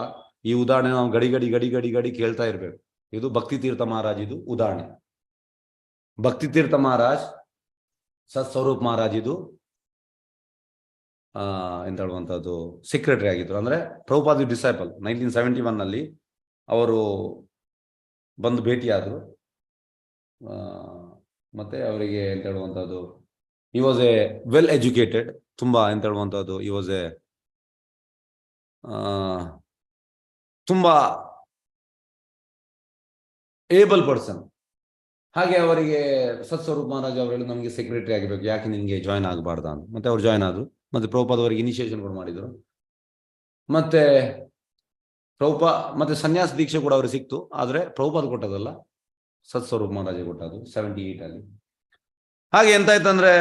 ಈ ಉದಾಹರಣೆ ನಾವು ಗಡಿ ಗಡಿ ಗಡಿ ಗಡಿ ಗಡಿ ಕೇಳ್ತಾ ಇರ್ಬೇಕು. ಇದು ಭಕ್ತಿ ತೀರ್ಥ ಮಹಾರಾಜ್, ಇದು ಉದಾಹರಣೆ. ಭಕ್ತಿ ತೀರ್ಥ ಮಹಾರಾಜ್, ಸತ್ಸ್ವರೂಪ್ ಮಹಾರಾಜ್ ಇದು ಎಂತ ಹೇಳುವಂಥದ್ದು ಸೆಕ್ರೆಟರಿ ಆಗಿದ್ರು. ಅಂದ್ರೆ ಪ್ರಭುಪಾದ ಡಿಸೈಪಲ್. 1971 ನಲ್ಲಿ ಅವರು ಬಂದು ಭೇಟಿಯಾದರು. ಮತ್ತೆ ಅವರಿಗೆ ಎಂತ ಹೇಳುವಂಥದ್ದು, he was a well educated, ತುಂಬಾ ಎಂತ ಹೇಳುವಂಥದ್ದು, he was a ತುಂಬಾ ಏಬಲ್ ಪರ್ಸನ್. ಹಾಗೆ ಅವರಿಗೆ ಸತ್ಸ್ವರೂಪ್ ಮಹಾರಾಜ್ ಅವರು ನಮಗೆ ಸೆಕ್ರೆಟರಿ ಆಗಬೇಕು, ಯಾಕೆ ನಿನ್ಗೆ ಜಾಯ್ನ್ ಆಗಬಾರ್ದ ಅಂತ. ಮತ್ತೆ ಅವ್ರು ಜಾಯ್ನ್ ಆದ್ರು. ಮತ್ತೆ ಪ್ರಭುಪಾದ್ ಅವರಿಗೆ ಇನಿಷಿಯೇಷನ್ ಕೂಡ ಮಾಡಿದ್ರು. ಮತ್ತೆ ಮತ್ತೆ ಸನ್ಯಾಸ ದೀಕ್ಷೆ ಕೂಡ ಅವ್ರಿಗೆ ಸಿಕ್ತು. ಆದ್ರೆ ಪ್ರಭುಪಾದ್ ಕೊಟ್ಟದಲ್ಲ, ಸತ್ಸ್ವರೂಪ್ ಮಹಾರಾಜ ಕೊಟ್ಟದ್ದು 78 ಅಲ್ಲಿ. ಹಾಗೆ ಎಂತ ಆಯ್ತಂದ್ರೆ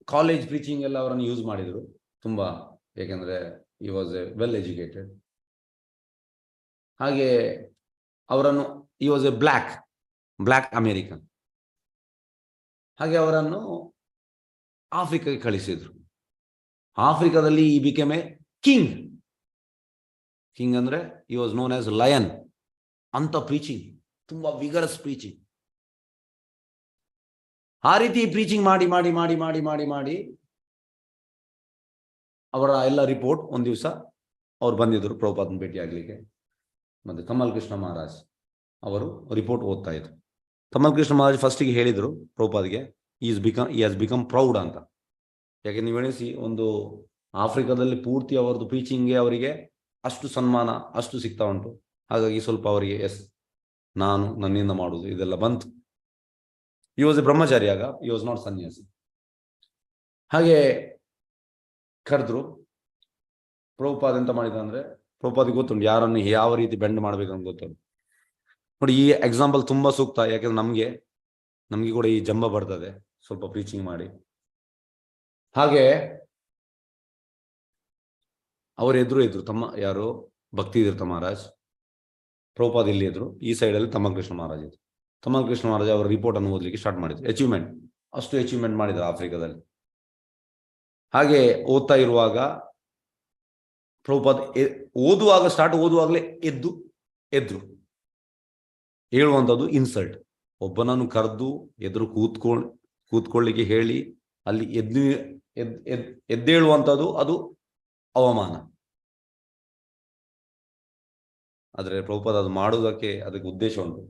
ಕಾಲೇಜ್ ಪ್ರೀಚಿಂಗ್ ಎಲ್ಲ ಅವರನ್ನು ಯೂಸ್ ಮಾಡಿದ್ರು ತುಂಬಾ. ಯಾಕೆಂದ್ರೆ he was a well educated. ಹಾಗೆ ಅವರನ್ನು he was a black American. ಹಾಗೆ ಅವರನ್ನು ಆಫ್ರಿಕಾಗೆ ಕಳಿಸಿದ್ರು. ಆಫ್ರಿಕಾದಲ್ಲಿ ಈ ಬಿಕೇಮ್ ಎ ಕಿಂಗ್ ಅಂದ್ರೆ he was known as lion ಅಂತ. ಪ್ರೀಚಿಂಗ್ ತುಂಬಾ ವಿಗರಸ್ ಪ್ರೀಚಿಂಗ್. ಆ ರೀತಿ ಪ್ರೀಚಿಂಗ್ ಮಾಡಿ ಮಾಡಿ ಮಾಡಿ ಮಾಡಿ ಮಾಡಿ ಮಾಡಿ ಅವರ ಎಲ್ಲ ರಿಪೋರ್ಟ್ ಒಂದ್ ದಿವಸ ಅವ್ರು ಬಂದಿದ್ರು ಪ್ರಭುಪಾದನ ಭೇಟಿ ಆಗ್ಲಿಕ್ಕೆ. ಮತ್ತೆ ತಮ್ಮಲ್ ಕೃಷ್ಣ ಮಹಾರಾಜ್ ಅವರು ರಿಪೋರ್ಟ್ ಓದ್ತಾ ಇದ್ರು. ತಮ್ಮಲ್ ಕೃಷ್ಣ ಮಹಾರಾಜ್ ಫಸ್ಟಿಗೆ ಹೇಳಿದ್ರು ಪ್ರಭುಪಾದ್ಗೆ, he has become ಪ್ರೌಡ್ ಅಂತ. ಯಾಕೆ ನೀವು ಎಣಿಸಿ, ಒಂದು ಆಫ್ರಿಕಾದಲ್ಲಿ ಪೂರ್ತಿ ಅವರದ್ದು ಪ್ರೀಚಿಂಗ್ಗೆ ಅವರಿಗೆ ಅಷ್ಟು ಸನ್ಮಾನ ಅಷ್ಟು ಸಿಗ್ತಾ ಉಂಟು. ಹಾಗಾಗಿ ಸ್ವಲ್ಪ ಅವರಿಗೆ ನಾನು ನನ್ನಿಂದ ಮಾಡುವುದು ಇದೆಲ್ಲ ಬಂತು. he was a ಬ್ರಹ್ಮಚಾರಿ ಆಗ, he was not ಸನ್ಯಾಸಿ. ಹಾಗೆ ಕರೆದ್ರು. ಪ್ರಭುಪಾದ್ ಎಂತ ಮಾಡಿದ ಅಂದ್ರೆ, ಪ್ರಭುಪಾದಿಗೆ ಗೊತ್ತುಂಟು ಯಾರನ್ನು ಯಾವ ರೀತಿ ಬೆಂಡ್ ಮಾಡ್ಬೇಕಂತ ಗೊತ್ತುಂಟು. ನೋಡಿ, ಈ ಎಕ್ಸಾಂಪಲ್ ತುಂಬಾ ಸೂಕ್ತ. ಯಾಕೆಂದ್ರೆ ನಮ್ಗೆ ಕೂಡ ಈ ಜಂಬ ಬರ್ತದೆ ಸ್ವಲ್ಪ ಪ್ರೀಚಿಂಗ್ ಮಾಡಿ. ಹಾಗೆ ಅವರು ಎದುರು ತಮ್ಮ ಯಾರು ಭಕ್ತಿ ತೀರ್ಥ ಮಹಾರಾಜ್, ಪ್ರಭುಪಾದ್ ಇಲ್ಲಿ ಎದುರು, ಈ ಸೈಡಲ್ಲಿ ತಮ್ಮಲ್ ಕೃಷ್ಣ ಮಹಾರಾಜ್ ಇದ್ರು. ತಮ್ಮಲ್ ಕೃಷ್ಣ ಮಹಾರಾಜ್ ಅವರ ರಿಪೋರ್ಟ್ ಅನ್ನು ಓದಲಿಕ್ಕೆ ಸ್ಟಾರ್ಟ್ ಮಾಡಿದ್ರು. ಅಷ್ಟು ಅಚೀವ್ಮೆಂಟ್ ಮಾಡಿದ್ರು ಆಫ್ರಿಕಾದಲ್ಲಿ. ಹಾಗೆ ಓದ್ತಾ ಇರುವಾಗ ಪ್ರಭುಪಾದ್ ಓದುವಾಗಲೇ ಎದ್ರು ಹೇಳುವಂಥದ್ದು ಇನ್ಸಲ್ಟ್. ಒಬ್ಬನನ್ನು ಕರೆದು ಎದುರು ಕೂತ್ಕೊಳ್ಳಿಕ್ಕೆ ಹೇಳಿ ಅಲ್ಲಿ ಎದ್ದೇಳುವಂಥದ್ದು ಅದು ಅವಮಾನ. ಆದ್ರೆ ಪ್ರಭುಪಾದ್ ಅದು ಮಾಡುವುದಕ್ಕೆ ಅದಕ್ಕೆ ಉದ್ದೇಶ ಉಂಟು.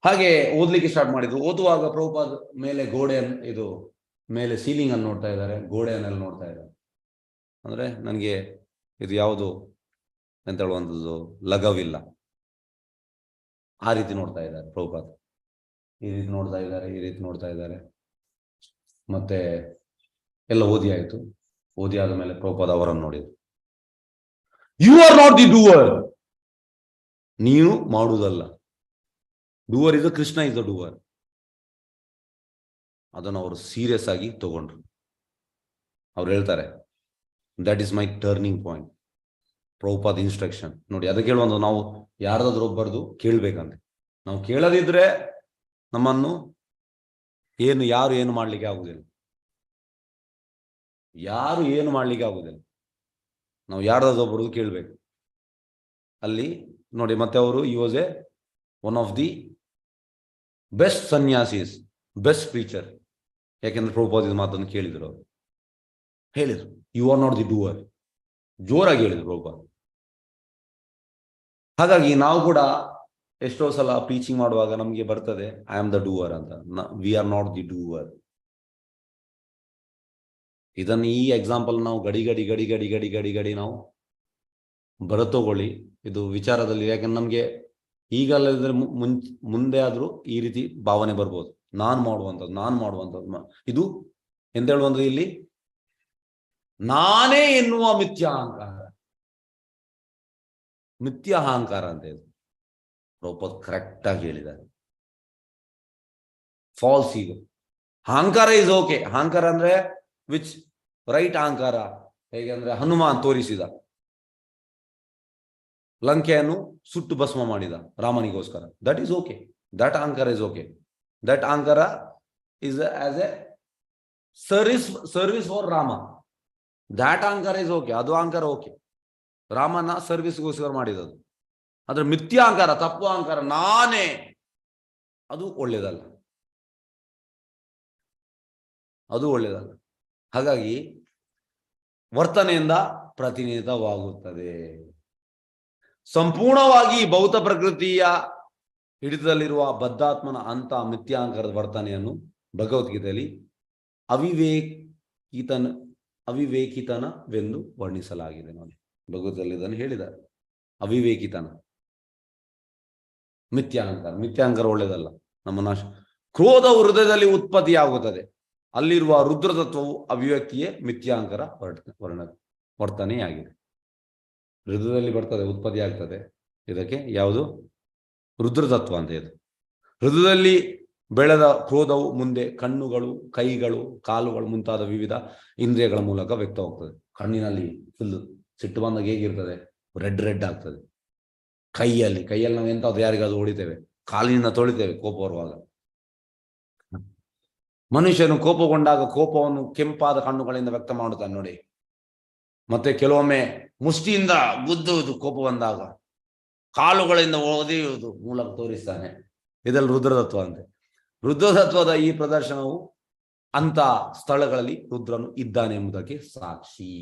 ಹಾಗೆ ಓದ್ಲಿಕ್ಕೆ ಸ್ಟಾರ್ಟ್ ಮಾಡಿದ್ರು. ಓದುವಾಗ ಪ್ರಭುಪಾದ್ ಮೇಲೆ ಮೇಲೆ ಸೀಲಿಂಗ್ ಅನ್ನು ನೋಡ್ತಾ ಇದ್ದಾರೆ, ಗೋಡೆಯನ್ನೆಲ್ಲ ನೋಡ್ತಾ ಇದ್ದಾರೆ. ಅಂದ್ರೆ ನನಗೆ ಇದು ಯಾವುದು ಎಂತ ಹೇಳುವಂಥದ್ದು ಲಘವಿಲ್ಲ, ಆ ರೀತಿ ನೋಡ್ತಾ ಇದ್ದಾರೆ ಪ್ರಭುಪಾದ್. ಈ ರೀತಿ ನೋಡ್ತಾ ಇದ್ದಾರೆ. ಮತ್ತೆ ಎಲ್ಲ ಓದಿ ಆಯ್ತು. ಓದಿ ಆದ ಮೇಲೆ ಪ್ರಭುಪಾದ್ ಅವರನ್ನು ನೋಡಿದ್ರು. You are not the doer, ನೀನು ಮಾಡುವುದಲ್ಲ. Doer is Krishna is the doer. ಅದನ್ನು ಅವರು ಸೀರಿಯಸ್ ಆಗಿ ತಗೊಂಡ್ರು. ಅವ್ರು ಹೇಳ್ತಾರೆ, that is my turning point. Prabhupada instruction ನೋಡಿ. ಅದಕ್ಕೆ ಹೇಳುವಂತ ನಾವು ಯಾರ್ದಾದ್ರೂ ಒಬ್ಬರದು ಕೇಳ್ಬೇಕಂತೆ. ನಾವು ಕೇಳದಿದ್ರೆ ನಮ್ಮನ್ನು ಯಾರು ಏನು ಮಾಡ್ಲಿಕ್ಕೆ ಆಗುದಿಲ್ಲ. ಯಾರು ಏನು ಮಾಡ್ಲಿಕ್ಕೆ ಆಗುದಿಲ್ಲ. ನಾವು ಯಾರ್ದಾದ್ರೂ ಒಬ್ಬರದು ಕೇಳ್ಬೇಕು. ಅಲ್ಲಿ ನೋಡಿ ಮತ್ತೆ ಅವರು was a one of the best sannyasis, best preacher. ಯಾಕೆಂದ್ರೆ ಪ್ರಭುಪಾದ ಮಾತನ್ನು ಕೇಳಿದ್ರು. ಅವರು ಹೇಳಿದ್ರು you are not the doer, ಜೋರಾಗಿ ಹೇಳಿದ್ರು ಪ್ರಭುಪಾದ. ಹಾಗಾಗಿ ನಾವು ಕೂಡ ಎಷ್ಟೋ ಸಲ ಟೀಚಿಂಗ್ ಮಾಡುವಾಗ ನಮಗೆ ಬರ್ತದೆ ಐ ಆಮ್ ದ ಡೂವರ್ ಅಂತ. We are not the doer. ಇದನ್ನು ಈ ಎಕ್ಸಾಂಪಲ್ ನಾವು ಗಡಿ ಗಡಿ ಗಡಿ ಗಡಿ ಗಡಿ ಗಡಿ ಗಡಿ ನಾವು ಬರತೋಗೊಳ್ಳಿ ಇದು ವಿಚಾರದಲ್ಲಿ. ಯಾಕಂದ್ರೆ ನಮ್ಗೆ ಈಗಲ್ಲದ್ರೆ ಮುಂದೆ ಆದ್ರೂ ಈ ರೀತಿ ಭಾವನೆ ಬರ್ಬೋದು. ನಾನು ಮಾಡುವಂಥದ್ದು ಇದು ಎಂತ ಹೇಳುವಂಥದ್ದು ಇಲ್ಲಿ ನಾನೇ ಎನ್ನುವ ಮಿಥ್ಯ ಅಹಂಕಾರ ಅಂತ ಇದು ಪ್ರಭುಪಾದ ಕರೆಕ್ಟ್ ಆಗಿ ಹೇಳಿದ್ದಾರೆ. ಫಾಲ್ಸ್ ಈಗೋ. ಅಹಂಕಾರ ಇಸ್ ಓಕೆ. ಅಹಂಕಾರ ಅಂದ್ರೆ ವಿಚ್ ರೈಟ್ ಅಹಂಕಾರ. ಹೇಗೆ ಅಂದ್ರೆ ಹನುಮಾನ್ ತೋರಿಸಿದ, ಲಂಕೆಯನ್ನು ಸುಟ್ಟು ಭಸ್ಮ ಮಾಡಿದ ರಾಮನಿಗೋಸ್ಕರ. That is okay. That ahankara is okay. That ahankara is as a service for Rama. That ahankara is okay. ಅದು ಅಹಂಕಾರ ಓಕೆ. ರಾಮನ ಸರ್ವಿಸ್ಗೋಸ್ಕರ ಮಾಡಿದದು. ಆದ್ರೆ ಮಿಥ್ಯ ಅಹಂಕಾರ, ತಪ್ಪು ಅಹಂಕಾರ, ನಾನೇ, ಅದು ಒಳ್ಳೇದಲ್ಲ. ಅದು ಒಳ್ಳೇದಲ್ಲ. ಹಾಗಾಗಿ ವರ್ತನೆಯಿಂದ ಪ್ರತಿನಿಧಿತವಾಗುತ್ತದೆ. ಸಂಪೂರ್ಣವಾಗಿ ಭೌತ ಪ್ರಕೃತಿಯ ಹಿಡಿತದಲ್ಲಿರುವ ಬದ್ಧಾತ್ಮನ ಅಂತ ಮಿಥ್ಯಾಂಕರದ ವರ್ತನೆಯನ್ನು ಭಗವದ್ಗೀತೆಯಲ್ಲಿ ಅವಿವೇಕಿತನವೆಂದು ವರ್ಣಿಸಲಾಗಿದೆ. ನೋಡಿ ಭಗವದ್ಗೀತೆಯಲ್ಲಿ ಇದನ್ನು ಹೇಳಿದ್ದಾರೆ. ಅವಿವೇಕಿತನ, ಮಿಥ್ಯಾಂಕರ ಒಳ್ಳೆಯದಲ್ಲ. ನಮ್ಮ ನಾಶ ಕ್ರೋಧ ಹೃದಯದಲ್ಲಿ ಉತ್ಪತ್ತಿಯಾಗುತ್ತದೆ. ಅಲ್ಲಿರುವ ರುದ್ರತತ್ವವು ಅಭಿವ್ಯಕ್ತಿಯೇ ಮಿಥ್ಯಾಂಕರ ವರ್ತನೆಯಾಗಿದೆ. ಹೃದಯದಲ್ಲಿ ಬರ್ತದೆ, ಉತ್ಪತ್ತಿ ಆಗ್ತದೆ. ಇದಕ್ಕೆ ಯಾವುದು ರುದ್ರತತ್ವ ಅಂತ. ಇದು ಹೃದಯದಲ್ಲಿ ಬೆಳೆದ ಕ್ರೋಧವು ಮುಂದೆ ಕಣ್ಣುಗಳು, ಕೈಗಳು, ಕಾಲುಗಳು ಮುಂತಾದ ವಿವಿಧ ಇಂದ್ರಿಯಗಳ ಮೂಲಕ ವ್ಯಕ್ತವಾಗ್ತದೆ. ಕಣ್ಣಿನಲ್ಲಿ ಫುಲ್ ಸಿಟ್ಟು ಬಂದಾಗ ಹೇಗಿರ್ತದೆ, ರೆಡ್ ಆಗ್ತದೆ. ಕೈಯಲ್ಲಿ ನಾವು ಎಂತಾದ್ರು ಯಾರಿಗಾದ್ರು ಹೊಡಿತೇವೆ, ಕಾಲಿನಿಂದ ತೊಳಿತೇವೆ ಕೋಪ ಬರುವಾಗ. ಮನುಷ್ಯನು ಕೋಪಗೊಂಡಾಗ ಕೋಪವನ್ನು ಕೆಂಪಾದ ಕಣ್ಣುಗಳಿಂದ ವ್ಯಕ್ತ ಮಾಡುತ್ತಾನೆ ನೋಡಿ. ಮತ್ತೆ ಕೆಲವೊಮ್ಮೆ ಮುಷ್ಟಿಯಿಂದ ಗುದ್ದುವುದು ಕೋಪ ಬಂದಾಗ, ಕಾಲುಗಳಿಂದ ಒದೆಯುವುದು ಮೂಲಕ ತೋರಿಸ್ತಾನೆ. ಇದೆಲ್ಲ ರುದ್ರತತ್ವ ಅಂತೆ. ರುದ್ರತತ್ವದ ಈ ಪ್ರದರ್ಶನವು ಅಂತ ಸ್ಥಳಗಳಲ್ಲಿ ರುದ್ರನು ಇದ್ದಾನೆ ಎಂಬುದಕ್ಕೆ ಸಾಕ್ಷಿ.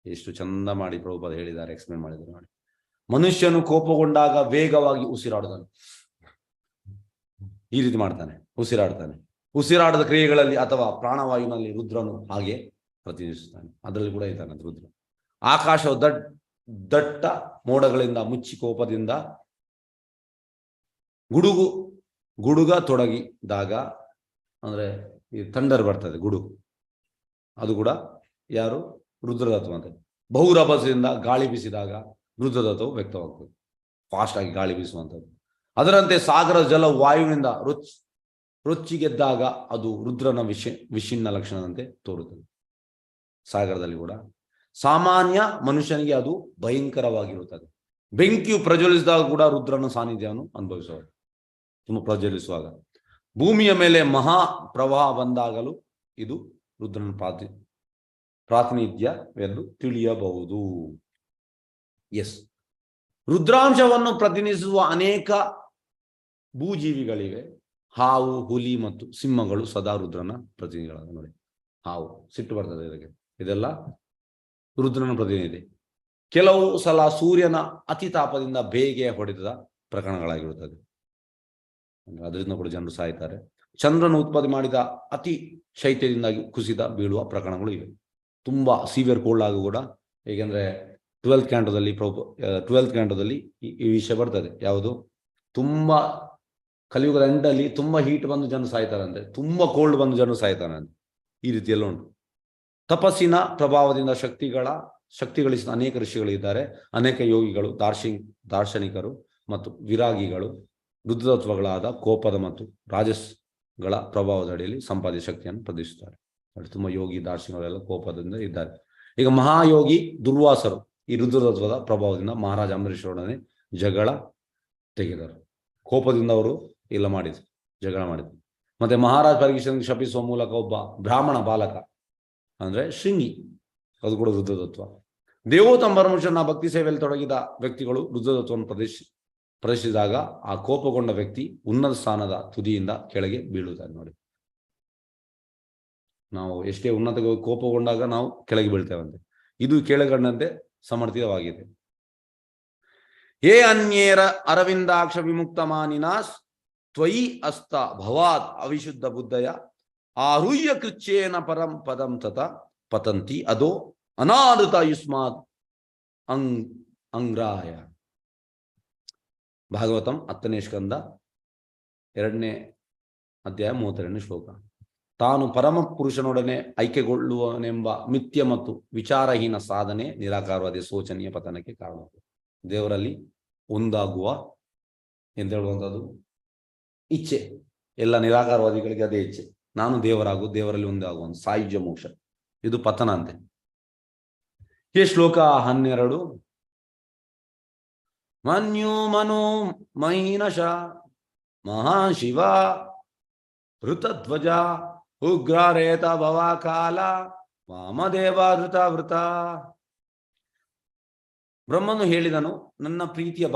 ಎಷ್ಟು ಚಂದ ಮಾಡಿ ಪ್ರಭುಪಾದ ಹೇಳಿದ್ದಾರೆ, ಎಕ್ಸ್ಪ್ಲೇನ್ ಮಾಡಿದ್ದಾರೆ ನೋಡಿ. ಮನುಷ್ಯನು ಕೋಪಗೊಂಡಾಗ ವೇಗವಾಗಿ ಉಸಿರಾಡುತ್ತಾನೆ, ಈ ರೀತಿ ಮಾಡ್ತಾನೆ, ಉಸಿರಾಡ್ತಾನೆ. ಉಸಿರಾಡದ ಕ್ರಿಯೆಗಳಲ್ಲಿ ಅಥವಾ ಪ್ರಾಣವಾಯುವಿನಲ್ಲಿ ರುದ್ರನು ಹಾಗೆ ಪ್ರತಿನಿಧಿಸುತ್ತಾನೆ. ಅದರಲ್ಲಿ ಕೂಡ ಇದ್ದಾನೆ ರುದ್ರ. ಆಕಾಶವು ದಟ್ಟ ಮೋಡಗಳಿಂದ ಮುಚ್ಚಿ ಕೋಪದಿಂದ ಗುಡುಗ ತೊಡಗಿದಾಗ, ಅಂದ್ರೆ ಈ ಥಂಡರ್ ಬರ್ತದೆ, ಗುಡುಗು, ಅದು ಕೂಡ ಯಾರು ರುದ್ರತತ್ವ ಅಂತ. ಬಹುರಭಸದಿಂದ ಗಾಳಿ ಬೀಸಿದಾಗ ರುದ್ರತತ್ವವು ವ್ಯಕ್ತವಾಗ್ತದೆ, ಫಾಸ್ಟ್ ಆಗಿ ಗಾಳಿ ಬೀಸುವಂಥದ್ದು. ಅದರಂತೆ ಸಾಗರ ಜಲ ವಾಯುವಿನಿಂದ ರೊಚ್ಚಿಗೆದ್ದಾಗ ಅದು ರುದ್ರನ ವಿಷಿನ್ನ ಲಕ್ಷಣದಂತೆ ತೋರುತ್ತದೆ. ಸಾಗರದಲ್ಲಿ ಕೂಡ ಸಾಮಾನ್ಯ ಮನುಷ್ಯನಿಗೆ ಅದು ಭಯಂಕರವಾಗಿರುತ್ತದೆ. ಬೆಂಕಿಯು ಪ್ರಜ್ವಲಿಸಿದಾಗ ಕೂಡ ರುದ್ರನ ಸಾನ್ನಿಧ್ಯವನ್ನು ಅನುಭವಿಸುವಾಗ, ತುಂಬ ಪ್ರಜ್ವಲಿಸುವಾಗ. ಭೂಮಿಯ ಮೇಲೆ ಮಹಾ ಪ್ರವಾಹ ಬಂದಾಗಲೂ ಇದು ರುದ್ರನ ಪ್ರಾತಿನಿಧ್ಯವೆಂದು ತಿಳಿಯಬಹುದು. ಎಸ್, ರುದ್ರಾಂಶವನ್ನು ಪ್ರತಿನಿಧಿಸುವ ಅನೇಕ ಭೂಜೀವಿಗಳಿವೆ. ಹಾವು, ಹುಲಿ ಮತ್ತು ಸಿಂಹಗಳು ಸದಾ ರುದ್ರನ ಪ್ರತಿನಿಧಿಗಳಾದ ನೋಡಿ. ಹಾವು ಸಿಟ್ಟು ಬರ್ತದೆ ಇದಕ್ಕೆ, ಇದೆಲ್ಲ ರುದ್ರನ ಪ್ರತಿನಿಧಿ. ಕೆಲವು ಸಲ ಸೂರ್ಯನ ಅತಿ ತಾಪದಿಂದ ಬೇಗೆ ಹೊಡೆದ ಪ್ರಕರಣಗಳಾಗಿರುತ್ತದೆ, ಅದರಿಂದ ಕೂಡ ಜನರು ಸಾಯ್ತಾರೆ. ಚಂದ್ರನು ಉತ್ಪತ್ತಿ ಮಾಡಿದ ಅತಿ ಶೈತ್ಯದಿಂದಾಗಿ ಕುಸಿದ ಬೀಳುವ ಪ್ರಕರಣಗಳು ಇವೆ. ತುಂಬಾ ಸಿವಿಯರ್ ಕೋಲ್ಡ್ ಆಗು ಕೂಡ. ಹೇಗೆಂದ್ರೆ 12th ಕ್ಯಾಂಟೋದಲ್ಲಿ ಈ ವಿಷಯ ಬರ್ತದೆ. ಯಾವುದು, ತುಂಬಾ ಕಲಿಯುಗದ ಎಂಡಲ್ಲಿ ತುಂಬಾ ಹೀಟ್ ಬಂದು ಜನರು ಸಾಯ್ತಾರಂತೆ, ತುಂಬಾ ಕೋಲ್ಡ್ ಬಂದು ಜನರು ಸಾಯ್ತಾರಂತೆ. ಈ ರೀತಿಯೆಲ್ಲ ಉಂಟು. ತಪಸ್ಸಿನ ಪ್ರಭಾವದಿಂದ ಶಕ್ತಿಗಳಿಸಿದ ಅನೇಕ ಋಷಿಗಳಿದ್ದಾರೆ. ಅನೇಕ ಯೋಗಿಗಳು, ದಾರ್ಶನಿಕರು ಮತ್ತು ವಿರಾಗಿಗಳು ರುದ್ರತತ್ವಗಳಾದ ಕೋಪದ ಮತ್ತು ರಾಜಸ್ಗಳ ಪ್ರಭಾವದ ಅಡಿಯಲ್ಲಿ ಸಂಪಾದಿತ ಶಕ್ತಿಯನ್ನು ಪ್ರದರ್ಶಿಸುತ್ತಾರೆ. ತುಂಬಾ ಯೋಗಿ ದಾರ್ಶನಿಕರೆಲ್ಲ ಕೋಪದಿಂದ ಇದ್ದಾರೆ. ಈಗ ಮಹಾಯೋಗಿ ದುರ್ವಾಸರು ಈ ರುದ್ರತತ್ವದ ಪ್ರಭಾವದಿಂದ ಮಹಾರಾಜ ಅಂಬರೀಷರೊಡನೆ ಜಗಳ ತೆಗೆದರು. ಕೋಪದಿಂದ ಅವರು ಇಲ್ಲ ಮಾಡಿದ್ರು, ಜಗಳ ಮಾಡಿದ್ರು. ಮತ್ತೆ ಮಹಾರಾಜ ಪರೀಕ್ಷೆಯನ್ನು ಶಪಿಸುವ ಮೂಲಕ ಒಬ್ಬ ಬ್ರಾಹ್ಮಣ ಬಾಲಕ ಅಂದ್ರೆ ಶೃಂಗಿ, ಅದು ಕೂಡ ರುದ್ರತತ್ವ. ದೇವೋತ್ತಮ ಪರಮೇಶ್ವರನ ಭಕ್ತಿ ಸೇವೆಯಲ್ಲಿ ತೊಡಗಿದ ವ್ಯಕ್ತಿಗಳು ರುದ್ರತತ್ವವನ್ನು ಪ್ರದರ್ಶಿಸಿದಾಗ ಆ ಕೋಪಗೊಂಡ ವ್ಯಕ್ತಿ ಉನ್ನತ ಸ್ಥಾನದ ತುದಿಯಿಂದ ಕೆಳಗೆ ಬೀಳುತ್ತಾರೆ. ನೋಡಿ, ನಾವು ಎಷ್ಟೇ ಉನ್ನತ ಕೋಪಗೊಂಡಾಗ ನಾವು ಕೆಳಗೆ ಬೀಳ್ತೇವಂತೆ. ಇದು ಕೆಳಗಂಡಂತೆ ಸಮರ್ಥಿತವಾಗಿದೆ. ಏ ಅನ್ಯೇರ ಅರವಿಂದಾಕ್ಷ ವಿಮುಕ್ತ ಮಾನಿನಾಸ್ ತ್ವಯಿ ಅಸ್ತ ಭವಾತ್ ಅವಿಶುದ್ಧ ಬುದ್ಧಯ ಆರುಹ್ಯ ಕೃಚ್ಯೇನ ಪರಂ ಪದಂ ತತ ಪತಂತಿ ಅದೋ ಅನಾದೃತ ಯುಸ್ಮಾತ್ ಅಂಗ್ರಾಯ. ಭಾಗವತಂ 10ನೇ ಸ್ಕಂದ 2ನೇ ಅಧ್ಯಾಯ 32ನೇ ಶ್ಲೋಕ. ತಾನು ಪರಮ ಪುರುಷನೊಡನೆ ಐಕ್ಯಗೊಳ್ಳುವನೆಂಬ ಮಿಥ್ಯ ಮತ್ತು ವಿಚಾರಹೀನ ಸಾಧನೆ ನಿರಾಕಾರವಾದ ಶೋಚನೀಯ ಪತನಕ್ಕೆ ಕಾರಣ. ದೇವರಲ್ಲಿ ಒಂದಾಗುವ ಎಂತ ಹೇಳುವಂಥದ್ದು ಇಚ್ಛೆ, ಎಲ್ಲ ನಿರಾಕಾರವಾದಿಗಳಿಗೆ ಅದೇ ಇಚ್ಛೆ, ನಾನು ದೇವರಲ್ಲಿ ಒಂದಾಗುವ ಸಾಯುಜ್ಯ ಮೋಕ್ಷ, ಇದು ಪತನ ಅಂತೆ. ಈ ಶ್ಲೋಕ 12. ಮನ್ಯು ಮನೋ ಮಹೀನಶ ಮಹಾಶಿವ ಋತಧ್ವಜ ಉಗ್ರರೇತ ಭವಕಾಲ ವಾಮದೇವ ಧೃತ. ಬ್ರಹ್ಮನು ಹೇಳಿದನು, ನನ್ನ ಪ್ರೀತಿಯ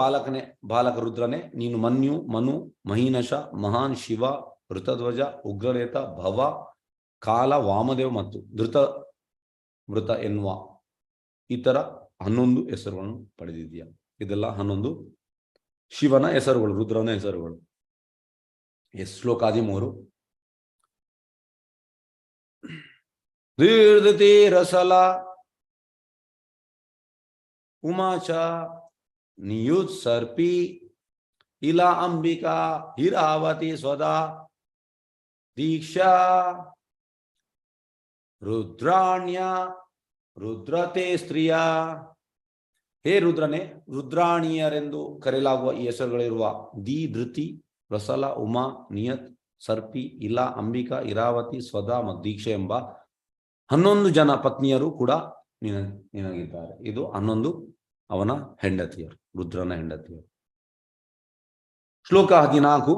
ಬಾಲಕ ರುದ್ರನೇ, ನೀನು ಮನ್ಯು, ಮನು, ಮಹೀನಶ, ಮಹಾನ್ ಶಿವ, ಋತಧ್ವಜ, ಉಗ್ರರೇತ, ಭವ, ಕಾಲ, ವಾಮದೇವ ಮತ್ತು ವೃತ ಎನ್ನುವ ಇತರ 11 ಹೆಸರುಗಳನ್ನು ಪಡೆದಿದ್ದೀಯ. ಇದೆಲ್ಲ 11 ಶಿವನ ಹೆಸರುಗಳು, ರುದ್ರನ ಹೆಸರುಗಳು. ಶ್ಲೋಕ 13. ದೀರ್ಘತಿ ರಸಲ ಉಮಾಚ ನಿಯುತ್ ಸರ್ಪಿ ಇಲಾ ಅಂಬಿಕಾ ಹಿರಾವತಿ ಸ್ವದಾ ದೀಕ್ಷಾ ರುದ್ರಾಣ್ಯ ರುದ್ರತೆ ಸ್ತ್ರೀಯ. ಹೇ ರುದ್ರನೇ, ರುದ್ರಾಣಿಯರೆಂದು ಕರೆಯಲಾಗುವ ಈ ಹೆಸರುಗಳಿರುವ ಧೃತಿ, ರಸಲ, ಉಮಾ, ನಿಯತ್, ಸರ್ಪಿ, ಇಲಾ, ಅಂಬಿಕಾ, ಇರಾವತಿ, ಸ್ವದಾ ಮತ್ತು ದೀಕ್ಷೆ ಎಂಬ 11 ಜನ ಪತ್ನಿಯರು ಕೂಡ ನಿನಗಿದ್ದಾರೆ. ಇದು 11 ಅವನ ಹೆಂಡತಿಯರು, ರುದ್ರನ ಹೆಂಡತಿಯರು. ಶ್ಲೋಕ 14.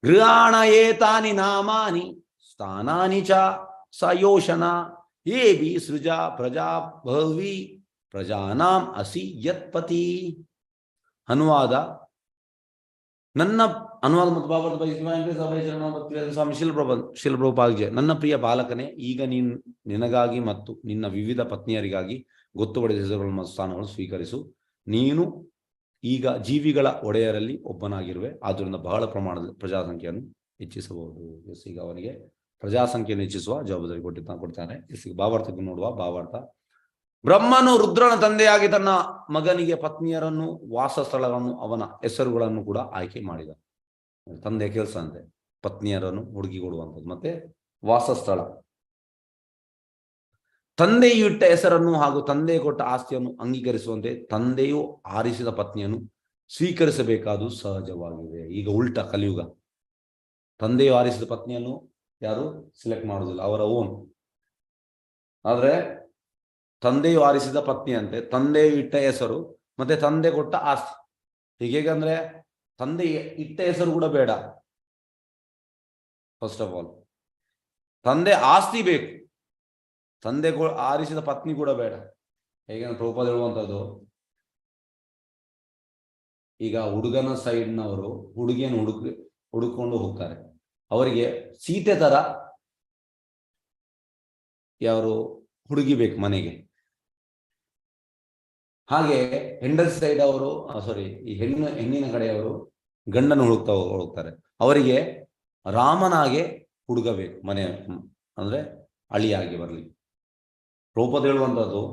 ಗೃಹಾಣ ಏತಾನಿ ನಾಮಾನಿ ಸ್ಥಾನಾನಿ ಚ ಸಯೋಷನ ಏಬಿ ಸೃಜ ಪ್ರಜಾ ಭವಿ ಪ್ರಜಾನಾಂ ಅಸಿ ಯತ್ಪತಿ. ಅನುವಾದ ಮತ್ತು ಭಾವಾರ್ಥ ಸ್ವಾಮಿ ಶಿಲ್ಪ್ರಭುಪಾದ್ಜಿ. ನನ್ನ ಪ್ರಿಯ ಬಾಲಕನೇ, ಈಗ ನಿನಗಾಗಿ ಮತ್ತು ನಿನ್ನ ವಿವಿಧ ಪತ್ನಿಯರಿಗಾಗಿ ಗೊತ್ತುಪಡಿಸಿದ ಹೆಸರುಗಳು ಮತ್ತು ಸ್ಥಾನಗಳನ್ನು ಸ್ವೀಕರಿಸು. ನೀನು ಈಗ ಜೀವಿಗಳ ಒಡೆಯರಲ್ಲಿ ಒಬ್ಬನಾಗಿರುವೆ, ಆದ್ದರಿಂದ ಬಹಳ ಪ್ರಮಾಣದ ಪ್ರಜಾಸಂಖ್ಯೆಯನ್ನು ಹೆಚ್ಚಿಸಬಹುದು. ಈಗ ಅವನಿಗೆ ಪ್ರಜಾಸಂಖ್ಯೆಯನ್ನು ಹೆಚ್ಚಿಸುವ ಜವಾಬ್ದಾರಿ ಕೊಡ್ತಾನೆ. ಈಗ ಭಾವಾರ್ಥಕ್ಕೆ ನೋಡುವ. ಭಾವಾರ್ಥ: ಬ್ರಹ್ಮನು ರುದ್ರನ ತಂದೆಯಾಗಿ ತನ್ನ ಮಗನಿಗೆ ಪತ್ನಿಯರನ್ನು, ವಾಸಸ್ಥಳಗಳನ್ನು, ಅವನ ಹೆಸರುಗಳನ್ನು ಕೂಡ ಆಯ್ಕೆ ಮಾಡಿದ. ತಂದೆಯ ಕೆಲಸ ಅಂತೆ ಪತ್ನಿಯರನ್ನು ಹುಡುಗಿ ಕೊಡುವಂಥದ್ದು ಮತ್ತೆ ವಾಸಸ್ಥಳ. ತಂದೆಯು ಇಟ್ಟ ಹೆಸರನ್ನು ಹಾಗೂ ತಂದೆ ಕೊಟ್ಟ ಆಸ್ತಿಯನ್ನು ಅಂಗೀಕರಿಸುವಂತೆ ತಂದೆಯು ಆರಿಸಿದ ಪತ್ನಿಯನ್ನು ಸ್ವೀಕರಿಸಬೇಕಾದು ಸಹಜವಾಗಿದೆ. ಈಗ ಉಲ್ಟಾ ಕಲಿಯುಗ. ತಂದೆಯು ಆರಿಸಿದ ಪತ್ನಿಯನ್ನು ಯಾರು ಸೆಲೆಕ್ಟ್ ಮಾಡುವುದಿಲ್ಲ, ಅವರ ಓನ್. ಆದ್ರೆ ತಂದೆಯು ಆರಿಸಿದ ಪತ್ನಿ ಅಂತೆ, ತಂದೆಯು ಇಟ್ಟ ಹೆಸರು ಮತ್ತೆ ತಂದೆ ಕೊಟ್ಟ ಆಸ್ತಿ. ಹೀಗೇಗಂದ್ರೆ ತಂದೆ ಇಟ್ಟ ಹೆಸರು ಕೂಡ ಬೇಡ. ಫಸ್ಟ್ ಆಫ್ ಆಲ್ ತಂದೆ ಆಸ್ತಿ ಬೇಕು, ತಂದೆ ಆರಿಸಿದ ಪತ್ನಿ ಕೂಡ ಬೇಡ. ಹೇಗೆಂದ್ರೆ ಪ್ರಭುಪಾದ ಹೇಳುವಂಥದ್ದು, ಈಗ ಹುಡುಗನ ಸೈಡ್ನವರು ಹುಡುಗಿಯನ್ನು ಹುಡುಕೊಂಡು ಹೋಗ್ತಾರೆ. ಅವರಿಗೆ ಸೀತೆ ತರ ಯಾರು ಹುಡುಗಿ ಬೇಕು ಮನೆಗೆ. ಹಾಗೆ ಹೆಂಡತಿ ಸೈಡ್ ಅವರು ಈ ಹೆಣ್ಣಿನ ಕಡೆಯವರು ಗಂಡನ್ನು ಹೋಗ್ತಾರೆ. ಅವರಿಗೆ ರಾಮನಾಗೆ ಹುಡುಗ ಬೇಕು ಮನೆ, ಅಂದ್ರೆ ಅಳಿಯಾಗಿ ಬರಲಿ. ರೂಪದ ಹೇಳುವಂಥದ್ದು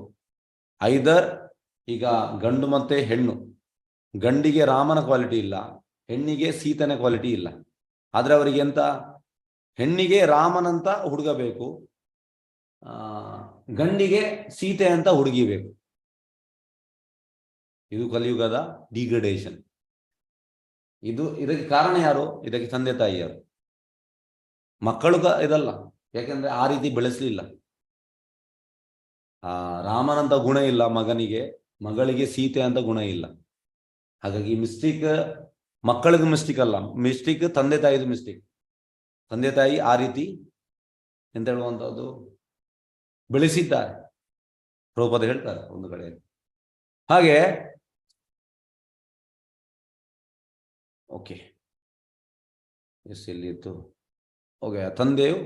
ಐದರ್ ಈಗ ಗಂಡು ಮತ್ತೆ ಹೆಣ್ಣು, ಗಂಡಿಗೆ ರಾಮನ ಕ್ವಾಲಿಟಿ ಇಲ್ಲ, ಹೆಣ್ಣಿಗೆ ಸೀತನ ಕ್ವಾಲಿಟಿ ಇಲ್ಲ. ಆದ್ರೆ ಅವರಿಗೆ ಎಂತ, ಹೆಣ್ಣಿಗೆ ರಾಮನಂತ ಹುಡುಗ ಬೇಕು, ಗಂಡಿಗೆ ಸೀತೆ ಅಂತ ಹುಡುಗಿ ಬೇಕು. ಇದು ಕಲಿಯುಗದ ಡಿಗ್ರೇಡೇಷನ್. ಇದಕ್ಕೆ ಕಾರಣ ಯಾರು? ಇದಕ್ಕೆ ತಂದೆ ತಾಯಿಯರು. ಮಕ್ಕಳು ಇದಲ್ಲ, ಯಾಕಂದ್ರೆ ಆ ರೀತಿ ಬೆಳೆಸಲಿಲ್ಲ. ರಾಮನಂತ ಗುಣ ಇಲ್ಲ ಮಗನಿಗೆ, ಮಗಳಿಗೆ ಸೀತೆ ಅಂತ ಗುಣ ಇಲ್ಲ. ಹಾಗಾಗಿ ಮಿಸ್ಟೇಕ್ ಮಕ್ಕಳಿಗೆ ಮಿಸ್ಟೇಕ್ ಅಲ್ಲ, ಮಿಸ್ಟೇಕ್ ತಂದೆ ತಾಯಿದು ಮಿಸ್ಟೇಕ್. ತಂದೆ ತಾಯಿ ಆ ರೀತಿ ಎಂತ ಹೇಳುವಂಥದ್ದು ಬೆಳೆಸಿದ್ದಾರೆ, ಪ್ರಭುಪಾದ ಹೇಳ್ತಾರೆ ಒಂದು ಕಡೆ. ಹಾಗೆ ಓಕೆ ಎಸ್ ಎಲ್ಲಿ ಇತ್ತು, ಓಕೆ, ತಂದೆಯು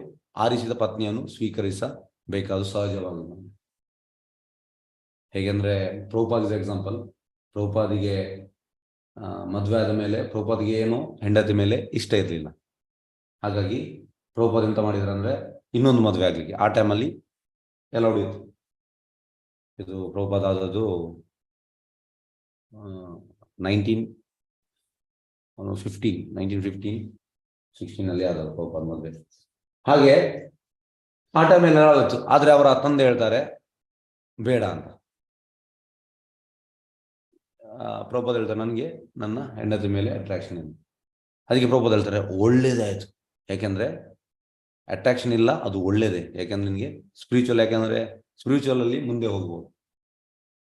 ಆರಿಸಿದ ಪತ್ನಿಯನ್ನು ಸ್ವೀಕರಿಸಬೇಕಾದ ಸಹಜವಾದ. ಹೇಗೆಂದ್ರೆ ಪ್ರಭುಪಾದ ಎಕ್ಸಾಂಪಲ್, ಪ್ರಭುಪಾದಿಗೆ ಮದುವೆ ಆದ ಮೇಲೆ ಪ್ರಭುಪಾದಿಗೆ ಏನು ಹೆಂಡತಿ ಮೇಲೆ ಇಷ್ಟ ಇರಲಿಲ್ಲ. ಹಾಗಾಗಿ ಪ್ರಭುಪಾದ ಎಂತ ಮಾಡಿದ್ರು ಅಂದ್ರೆ ಇನ್ನೊಂದು ಮದುವೆ ಆಗ್ಲಿಕ್ಕೆ ಆ ಟೈಮಲ್ಲಿ ಎಲ್ಲ ಹೊಡೆಯಿತು. ಇದು ಪ್ರಭುಪಾದ ಆದದ್ದು 1916 ಆದದ್ದು ಪ್ರಭುಪಾದ ಮದುವೆ. ಹಾಗೆ ಆ ಟೈಮಲ್ಲಿ ಎಲ್ಲ ಆಗುತ್ತೆ. ಆದ್ರೆ ಅವರ ತಂದೆ ಹೇಳ್ತಾರೆ ಬೇಡ ಅಂತ. ಪ್ರಭುಪಾದ ಹೇಳ್ತಾರೆ ನನಗೆ ನನ್ನ ಹೆಂಡತಿ ಮೇಲೆ ಅಟ್ರಾಕ್ಷನ್ ಇಲ್ಲ. ಅದಕ್ಕೆ ಪ್ರಭುಪಾದ ಹೇಳ್ತಾರೆ ಒಳ್ಳೇದಾಯ್ತು, ಯಾಕೆಂದ್ರೆ ಅಟ್ರಾಕ್ಷನ್ ಇಲ್ಲ ಅದು ಒಳ್ಳೇದೇ, ಯಾಕೆಂದ್ರೆ ನಿನಗೆ ಸ್ಪಿರಿಚುವಲ್, ಯಾಕೆಂದ್ರೆ ಸ್ಪಿರಿಚುವಲ್ ಅಲ್ಲಿ ಮುಂದೆ ಹೋಗ್ಬೋದು.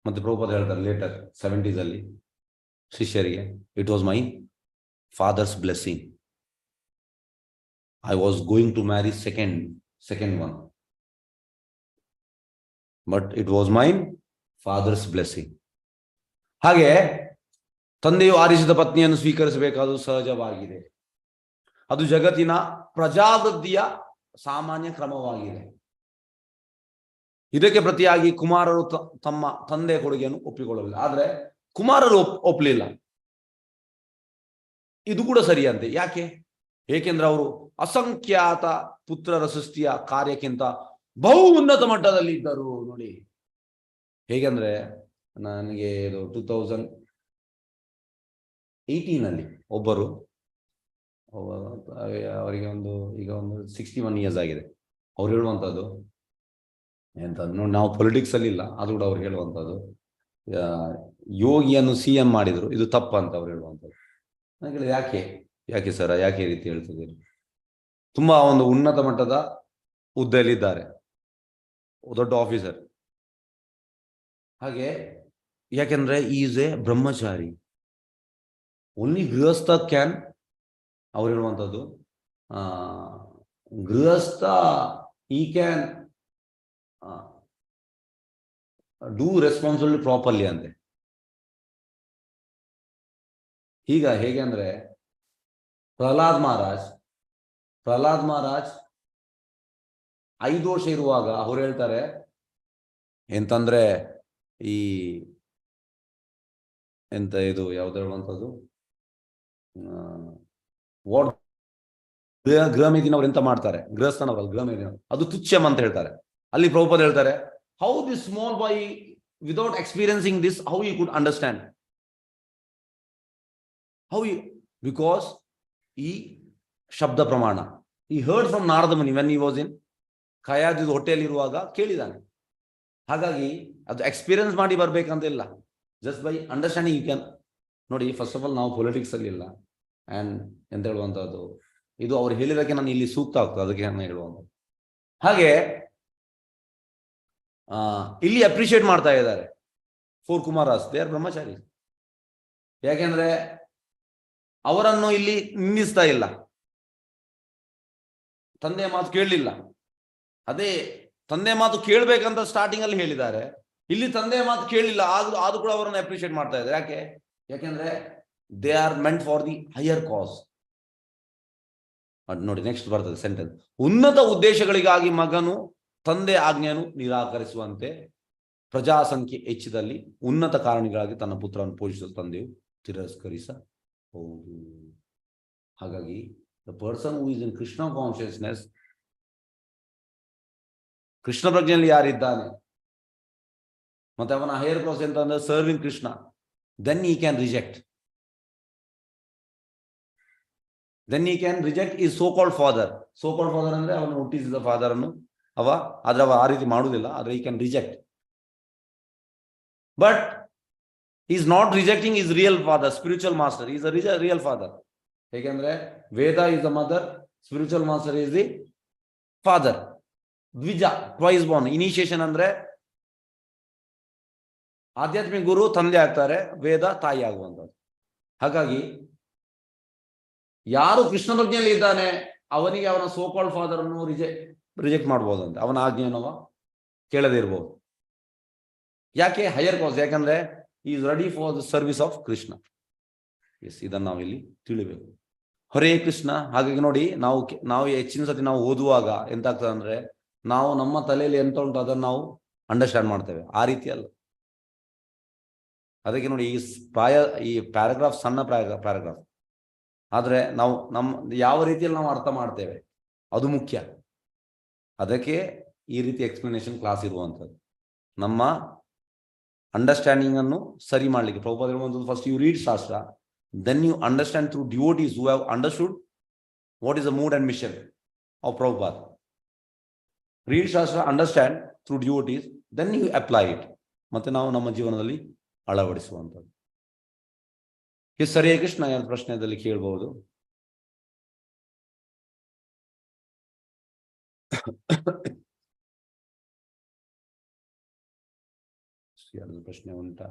ಮತ್ತೆ ಪ್ರಭುಪಾದ ಹೇಳ್ತಾರೆ ಲೇಟರ್ 70s ಅಲ್ಲಿ ಶಿಷ್ಯರಿಗೆ, it was my father's blessing, I was going to marry second one, but it was my father's blessing. ಹಾಗೆ ತಂದೆಯು ಆರಿಸಿದ ಪತ್ನಿಯನ್ನು ಸ್ವೀಕರಿಸಬೇಕಾದು ಸಹಜವಾಗಿದೆ. ಅದು ಜಗತ್ತಿನ ಪ್ರಜಾವೃದ್ಧಿಯ ಸಾಮಾನ್ಯ ಕ್ರಮವಾಗಿದೆ. ಇದಕ್ಕೆ ಪ್ರತಿಯಾಗಿ ಕುಮಾರರು ತಮ್ಮ ತಂದೆಯ ಕೊಡುಗೆಯನ್ನು ಒಪ್ಪಿಕೊಳ್ಳಲಿಲ್ಲ. ಆದ್ರೆ ಕುಮಾರರು ಒಪ್ಪಲಿಲ್ಲ. ಇದು ಕೂಡ ಸರಿಯಂತೆ. ಯಾಕೆ? ಏಕೆಂದ್ರೆ ಅವರು ಅಸಂಖ್ಯಾತ ಪುತ್ರರ ಸೃಷ್ಟಿಯ ಕಾರ್ಯಕ್ಕಿಂತ ಬಹು ಉನ್ನತ ಮಟ್ಟದಲ್ಲಿ ಇದ್ದರು. ನೋಡಿ ಹೇಗೆಂದ್ರೆ ನನಗೆ ಇದು 2018 ಒಬ್ಬರು, ಅವರಿಗೆ ಈಗ ಒಂದು 61 years ಆಗಿದೆ. ಅವ್ರು ಹೇಳುವಂಥದ್ದು ಎಂತ ನೋಡಿ, ನಾವು ಪೊಲಿಟಿಕ್ಸ್ ಅಲ್ಲಿ ಇಲ್ಲ, ಅದು ಕೂಡ ಅವ್ರು ಹೇಳುವಂಥದ್ದು, ಯೋಗಿಯನ್ನು CM ಮಾಡಿದ್ರು, ಇದು ತಪ್ಪ ಅಂತ ಅವ್ರು ಹೇಳುವಂಥದ್ದು. ನನಗೆ ಯಾಕೆ ಸರ್, ಯಾಕೆ ರೀತಿ ಹೇಳ್ತಿದ್ದೀರಿ? ತುಂಬಾ ಒಂದು ಉನ್ನತ ಮಟ್ಟದ ಹುದ್ದೆಯಲ್ಲಿದ್ದಾರೆ, ದೊಡ್ಡ ಆಫೀಸರ್. ಹಾಗೆ ಯಾಕೆಂದ್ರೆ ಈಸ್ ಎ ಬ್ರಹ್ಮಚಾರಿ, ಓನ್ಲಿ ಗೃಹಸ್ಥ ಕ್ಯಾನ್, ಅವ್ರು ಹೇಳುವಂಥದ್ದು ಗೃಹಸ್ಥ ಈ ಕ್ಯಾನ್ ಡೂ ರೆಸ್ಪಾನ್ಸಿಬಿಲಿಟಿ ಪ್ರಾಪರ್ಲಿ ಅಂತೆ. ಈಗ ಹೇಗೆ ಅಂದ್ರೆ ಪ್ರಹ್ಲಾದ್ ಮಹಾರಾಜ್ 5 ವರ್ಷ ಇರುವಾಗ ಅವ್ರು ಹೇಳ್ತಾರೆ ಎಂತಂದ್ರೆ ಈ ಎಂತ ಇದು ಯಾವ್ದು ಹೇಳುವಂಥದ್ದು ಗೃಹಮೇಧಿನವ್ರು ಎಂತ ಮಾಡ್ತಾರೆ, ಗೃಹಸ್ಥನವ್ರು ಗೃಹಮೇಧಿನವ್ರು, ಅದು ತುಚ್ಛಂ ಅಂತ ಹೇಳ್ತಾರೆ. ಅಲ್ಲಿ ಪ್ರಭುಪಾದ ಹೇಳ್ತಾರೆ how this small boy without experiencing this how you could understand, how you, because ಈ ಶಬ್ದ ಪ್ರಮಾಣ he heard from Narada Muni when he was in Kayadhu ಹೊಟ್ಟೆಯಲ್ಲಿ ಇರುವಾಗ ಕೇಳಿದಾನೆ. ಹಾಗಾಗಿ ಅದು ಎಕ್ಸ್ಪೀರಿಯನ್ಸ್ ಮಾಡಿ ಬರ್ಬೇಕಂತಿಲ್ಲ, just by understanding you can. ನೋಡಿ, ಫಸ್ಟ್ ಆಫ್ ಆಲ್ ನಾವು ಪೊಲಿಟಿಕ್ಸ್ ಅಲ್ಲಿ ಇಲ್ಲ, ಆ್ಯಂಡ್ ಎಂತ ಹೇಳುವಂಥದ್ದು ಇದು ಅವ್ರು ಹೇಳಿದಕ್ಕೆ ನಾನು ಇಲ್ಲಿ ಸೂಕ್ತ ಆಗ್ತದೆ, ಅದಕ್ಕೆ ನಾನು ಹೇಳುವಂಥದ್ದು. ಹಾಗೆ ಇಲ್ಲಿ ಅಪ್ರಿಷಿಯೇಟ್ ಮಾಡ್ತಾ ಇದ್ದಾರೆ 4 ಕುಮಾರಾಸ್, ದೇ ಆರ್ ಬ್ರಹ್ಮಚಾರಿ. ಯಾಕೆಂದ್ರೆ ಅವರನ್ನು ಇಲ್ಲಿ ನಿಂದಿಸ್ತಾ ಇಲ್ಲ, ತಂದೆಯ ಮಾತು ಕೇಳಲಿಲ್ಲ. ಅದೇ ತಂದೆ ಮಾತು ಕೇಳ್ಬೇಕಂತ ಸ್ಟಾರ್ಟಿಂಗ್ ಅಲ್ಲಿ ಹೇಳಿದ್ದಾರೆ, ಇಲ್ಲಿ ತಂದೆಯ ಮಾತು ಕೇಳಲಿಲ್ಲ, ಆದ್ರೂ ಕೂಡ ಅವರನ್ನು ಅಪ್ರಿಷಿಯೇಟ್ ಮಾಡ್ತಾ ಇದ್ದಾರೆ. ಯಾಕೆಂದ್ರೆ they are meant for the higher cause. ನೋಡಿ ನೆಕ್ಸ್ಟ್ ಬರ್ತದೆ ಸೆಂಟೆನ್ಸ್, ಉನ್ನತ ಉದ್ದೇಶಗಳಿಗಾಗಿ ಮಗನು ತಂದೆ ಆಜ್ಞೆಯನ್ನು ನಿರಾಕರಿಸುವಂತೆ ಪ್ರಜಾಸಂಖ್ಯೆ ಹೆಚ್ಚಿದಲ್ಲಿ ಉನ್ನತ ಕಾರಣಗಳಾಗಿ ತನ್ನ ಪುತ್ರವನ್ನು ಪೋಷಿಸಲು ತಂದೆಯು ತಿರಸ್ಕರಿಸಬಹುದು. ಹಾಗಾಗಿ the person who is in Krishna consciousness, Krishna ಪ್ರಜ್ಞೆಯಲ್ಲಿ ಯಾರಿದ್ದಾನೆ ಮತ್ತೆ ಅವನ ಹೈಯರ್ ಕ್ಲಾಸ್ ಅಂತ ಅಂದ್ರೆ serving Krishna, then he can reject his so called father ಅಂದ್ರೆ ಅವನು ಹುಟ್ಟಿಸಿದ ಫಾದರ್ ಅನ್ನು ಆದ್ರೆ ಅವ ಆ ರೀತಿ ಮಾಡುವುದಿಲ್ಲ, ಆದ್ರೆ he can reject, but he is not rejecting his real father, spiritual master. He is a real father. ಹೇಗೆಂದ್ರೆ Veda is the mother, spiritual master is the father. ದ್ವಿಜ, twice born. ಇನಿಷಿಯೇಷನ್ ಅಂದ್ರೆ ಆಧ್ಯಾತ್ಮಿಕ ಗುರು ತಂದೆ ಆಗ್ತಾರೆ, ವೇದ ತಾಯಿ ಆಗುವಂಥದ್ದು. ಹಾಗಾಗಿ ಯಾರು ಕೃಷ್ಣ ಪ್ರಜ್ಞೆಯಲ್ಲಿ ಇದ್ದಾನೆ ಅವನಿಗೆ ಅವನ ಸೋಕಾಲ್ಡ್ ಫಾದರ್ ಅನ್ನು ರಿಜೆಕ್ಟ್ ಮಾಡ್ಬೋದಂತೆ, ಅವನ ಆಜ್ಞೆಯನ್ನವ ಕೇಳದೇ ಇರ್ಬೋದು. ಯಾಕೆ? ಹೈಯರ್ ಕಾಸ್, ಯಾಕಂದ್ರೆ is ready for the service of Krishna. Yes, ಇದನ್ನು ನಾವಿಲ್ಲಿ ತಿಳಿಬೇಕು. ಹರೇ ಕೃಷ್ಣ. ಹಾಗಾಗಿ ನೋಡಿ, ನಾವು ಹೆಚ್ಚಿನ ಸತಿ ನಾವು ಓದುವಾಗ ಎಂತ ಆಗ್ತದೆ ಅಂದ್ರೆ, ನಾವು ನಮ್ಮ ತಲೆಯಲ್ಲಿ ಎಂತ ಉಂಟು ಅದನ್ನು ನಾವು ಅಂಡರ್ಸ್ಟ್ಯಾಂಡ್ ಮಾಡ್ತೇವೆ, ಆ ರೀತಿ ಅಲ್ಲ. ಅದಕ್ಕೆ ನೋಡಿ, ಈ ಪ್ಯಾರಾಗ್ರಾಫ್ ಸಣ್ಣ ಪ್ಯಾರಾಗ್ರಾಫ್, ಆದ್ರೆ ನಾವು ಯಾವ ರೀತಿಯಲ್ಲಿ ನಾವು ಅರ್ಥ ಮಾಡ್ತೇವೆ ಅದು ಮುಖ್ಯ. ಅದಕ್ಕೆ ಈ ರೀತಿ ಎಕ್ಸ್ಪ್ಲನೇಷನ್ ಕ್ಲಾಸ್ ಇರುವಂಥದ್ದು, ನಮ್ಮ ಅಂಡರ್ಸ್ಟ್ಯಾಂಡಿಂಗ್ ಅನ್ನು ಸರಿ ಮಾಡಲಿಕ್ಕೆ. ಪ್ರಭುಪಾದ ಹೇಳುವಂಥದ್ದು, first you read shastra, then you understand through devotees who have understood what is the mood and mission of Prabhupada. Read Shastra, understand through devotees, then you apply it. ಮತ್ತೆ ನಾವು ನಮ್ಮ ಜೀವನದಲ್ಲಿ ಅಳವಡಿಸುವಂಥದ್ದು. ಎಸ್, ಹರೇ ಕೃಷ್ಣ. ಯಾವ ಪ್ರಶ್ನೆಯಲ್ಲಿ ಕೇಳಬಹುದು? ಪ್ರಶ್ನೆ ಉಂಟಾ?